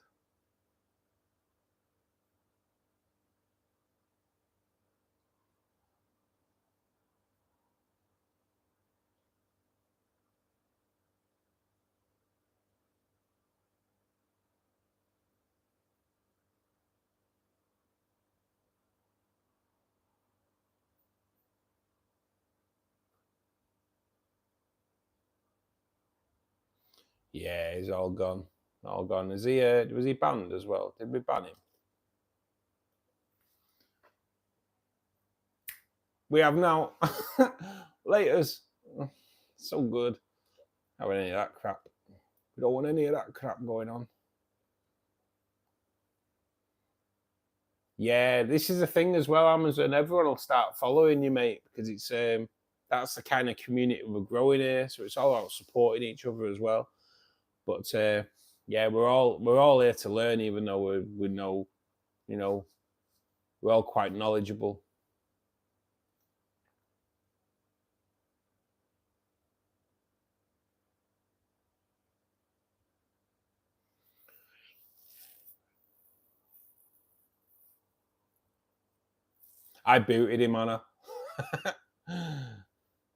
Yeah, he's all gone. All gone. Is he was he banned as well? Did we ban him? We have now. Laters. So good. I don't want any of that crap. We don't want any of that crap going on. Yeah, this is the thing as well, Amazon. Everyone will start following you, mate, because it's that's the kind of community we're growing here. So it's all about supporting each other as well. But yeah, we're all here to learn, even though we know, you know, we're all quite knowledgeable. I booted him, Anna.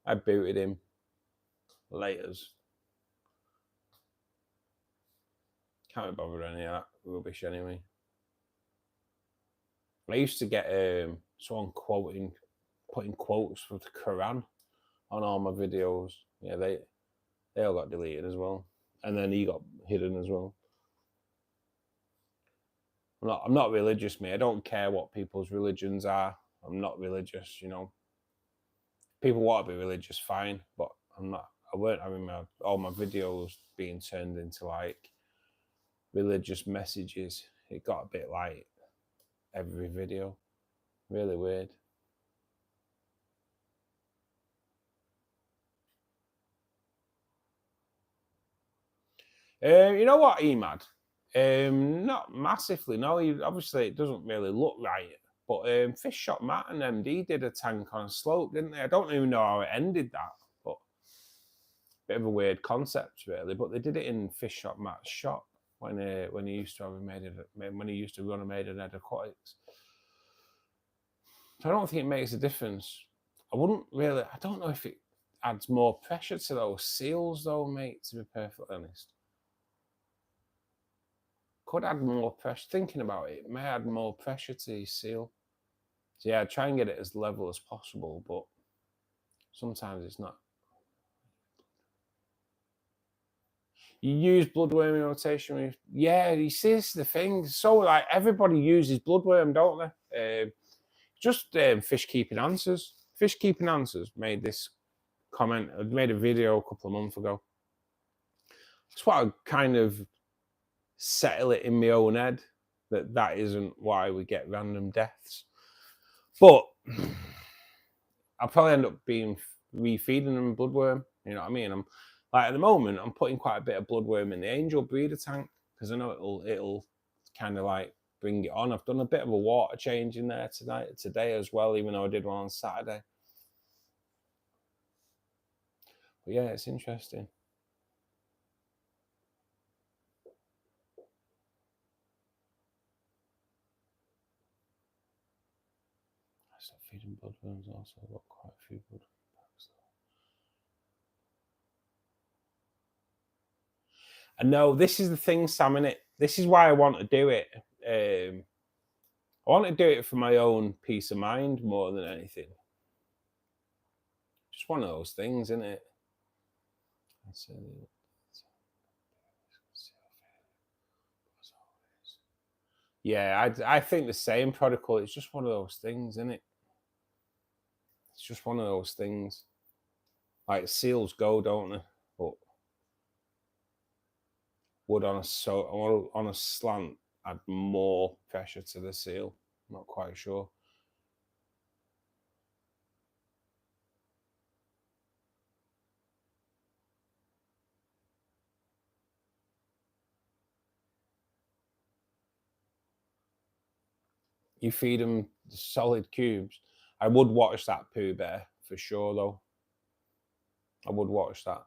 I booted him. Laters. Can't be bothered with any of that rubbish anyway. I used to get someone putting quotes from the Quran on all my videos. Yeah, they all got deleted as well, and then he got hidden as well. I'm not religious, mate. I don't care what people's religions are. I'm not religious, you know. People want to be religious, fine, but I'm not. I weren't having all my videos being turned into like religious messages. It got a bit like every video. Really weird. You know what, Emad? Not massively. No, obviously it doesn't really look right. But Fish Shop Matt and MD did a tank on a slope, didn't they? I don't even know how it ended that, but bit of a weird concept, really. But they did it in Fish Shop Matt's shop when he used to run a Maidenhead Aquatics. So I don't think it makes a difference. I don't know if it adds more pressure to those seals, though, mate. To be perfectly honest. Could add more pressure. Thinking about it, may add more pressure to the seal. So yeah, try and get it as level as possible, but sometimes it's not. You use bloodworm in rotation. Yeah, you see, this is the thing. So like everybody uses bloodworm, don't they? Just Fish Keeping Answers. Fish Keeping Answers made this comment. I made a video a couple of months ago. That's what I kind of settle it in my own head that isn't why we get random deaths. But I'll probably end up refeeding them bloodworm. You know what I mean? I'm like at the moment I'm putting quite a bit of bloodworm in the Angel breeder tank because I know it'll kind of like bring it on. I've done a bit of a water change in there today as well, even though I did one on Saturday. But yeah, it's interesting. Stop feeding bloodworms. Also, I've got quite a few bloodworms. And no, this is the thing, Sam, innit? This is why I want to do it. I want to do it for my own peace of mind more than anything. Just one of those things, isn't it? Yeah, I think the same protocol. It's just one of those things, isn't it? It's just one of those things. Like seals go, don't they? But wood on a slant add more pressure to the seal. I'm not quite sure. You feed them solid cubes. I would watch that Pooh Bear for sure, though. I would watch that.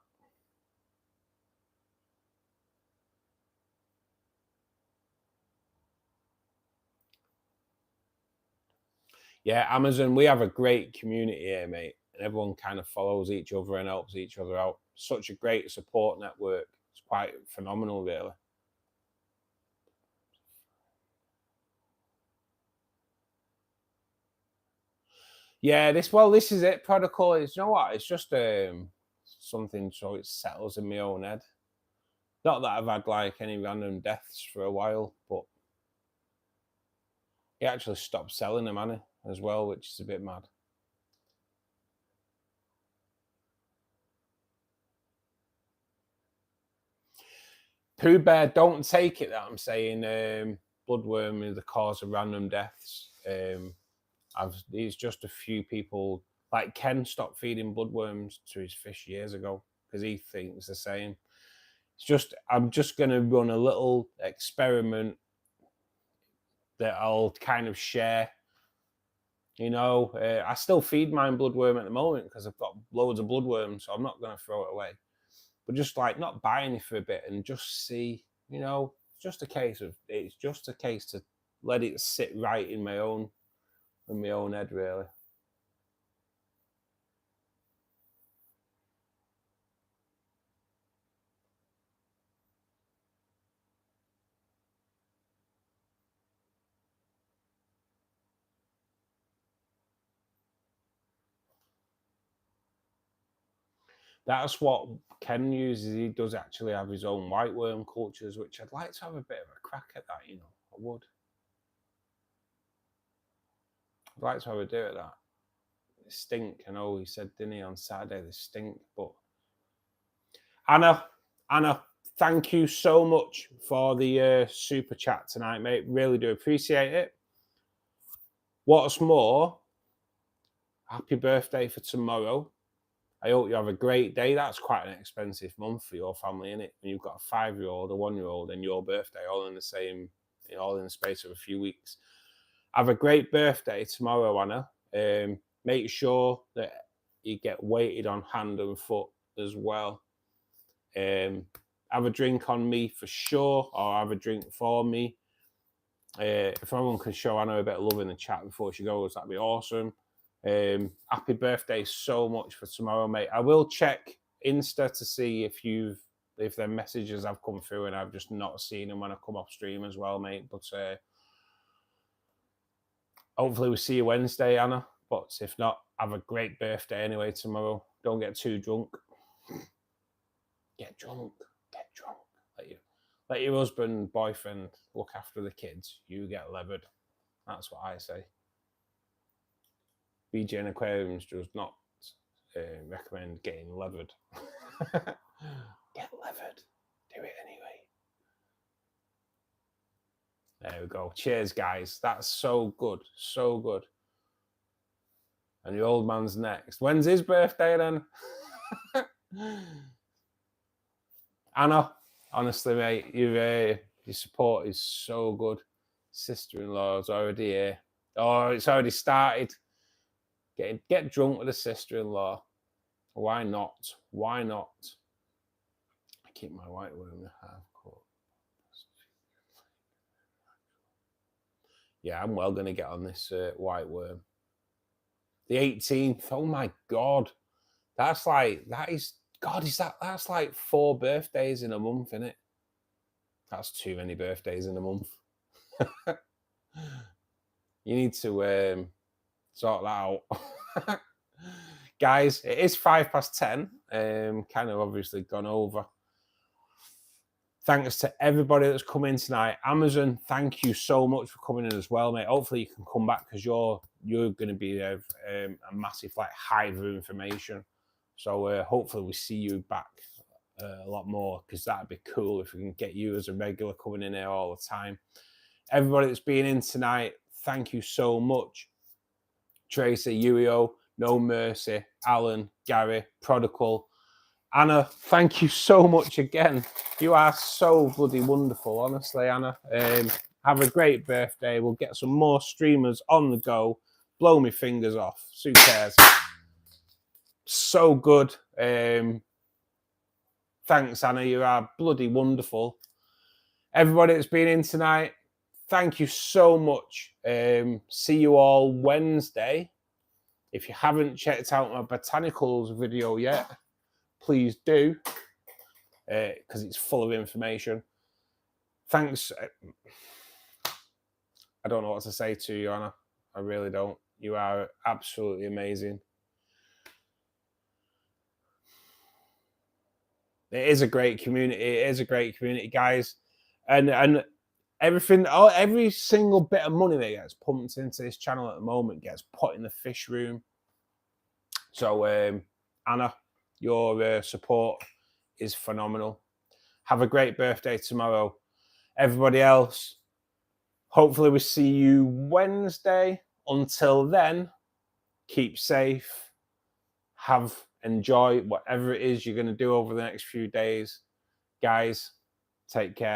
Yeah, Amazon, we have a great community here, mate. And everyone kind of follows each other and helps each other out. Such a great support network. It's quite phenomenal, really. Yeah, this is it. Protocol is, you know what? It's just something so it settles in my own head. Not that I've had like any random deaths for a while, but he actually stopped selling them, hasn't he, as well, which is a bit mad. Pooh Bear, don't take it that I'm saying bloodworm is the cause of random deaths. There's just a few people, like Ken stopped feeding bloodworms to his fish years ago because he thinks the same. It's just, I'm just going to run a little experiment that I'll kind of share. You know, I still feed mine bloodworm at the moment because I've got loads of bloodworms, so I'm not going to throw it away. But just like not buying it for a bit and just see, you know, it's just a case to let it sit right in my own head, really. That's what Ken uses. He does actually have his own white worm cultures, which I'd like to have a bit of a crack at that, you know. I would. I'd like to have a do at that. They stink. I know he said, didn't he, on Saturday, they stink. But Anna, thank you so much for the super chat tonight, mate. Really do appreciate it. What's more, happy birthday for tomorrow. I hope you have a great day. That's quite an expensive month for your family, isn't it? When you've got a 5-year-old, a 1-year-old, and your birthday all in the same, all in the space of a few weeks. Have a great birthday tomorrow, Anna. Make sure that you get weighted on hand and foot as well. Have a drink on me for sure, or have a drink for me. If everyone can show Anna a bit of love in the chat before she goes, that'd be awesome. Happy birthday so much for tomorrow, mate. I will check Insta to see if their messages have come through and I've just not seen them when I come off stream as well, mate. But hopefully we'll see you Wednesday, Anna. But if not, have a great birthday anyway tomorrow. Don't get too drunk. Get drunk. Let your husband, boyfriend look after the kids. You get levered. That's what I say. BGN Aquariums does not recommend getting levered. Get levered. Do it anyway. There we go. Cheers, guys. That's so good. So good. And the old man's next. When's his birthday then? Anna, honestly, mate, your support is so good. Sister-in-law's already here. Oh, it's already started. Get drunk with a sister-in-law. Why not? Why not? I keep my white worm in the half court. Yeah, I'm well going to get on this white worm. The 18th. Oh my God. That's like, that's like 4 birthdays in a month, isn't it? That's too many birthdays in a month. You need to sort that out. Guys, it is 10:05. Kind of obviously gone over. Thanks to everybody that's come in tonight. Amazon, thank you so much for coming in as well, mate. Hopefully you can come back, because you're going to be a massive like hive of information. So hopefully we see you back a lot more, because that'd be cool if we can get you as a regular coming in here all the time. Everybody that's been in tonight, thank you so much. Tracy, Yuio, No Mercy, Alan, Gary, Prodigal, Anna, thank you so much again. You are so bloody wonderful, honestly, Anna. Have a great birthday. We'll get some more streamers on the go. Blow me fingers off. Who cares? So good. Thanks, Anna. You are bloody wonderful. Everybody that's been in tonight, thank you so much. See you all Wednesday. If you haven't checked out my Botanicals video yet, please do, because it's full of information. Thanks. I don't know what to say to you, Anna. I really don't. You are absolutely amazing. It is a great community. It is a great community, guys. And everything, every single bit of money that gets pumped into this channel at the moment gets put in the fish room. So, Anna, your support is phenomenal. Have a great birthday tomorrow. Everybody else, hopefully we see you Wednesday. Until then, keep safe. Enjoy whatever it is you're going to do over the next few days. Guys, take care.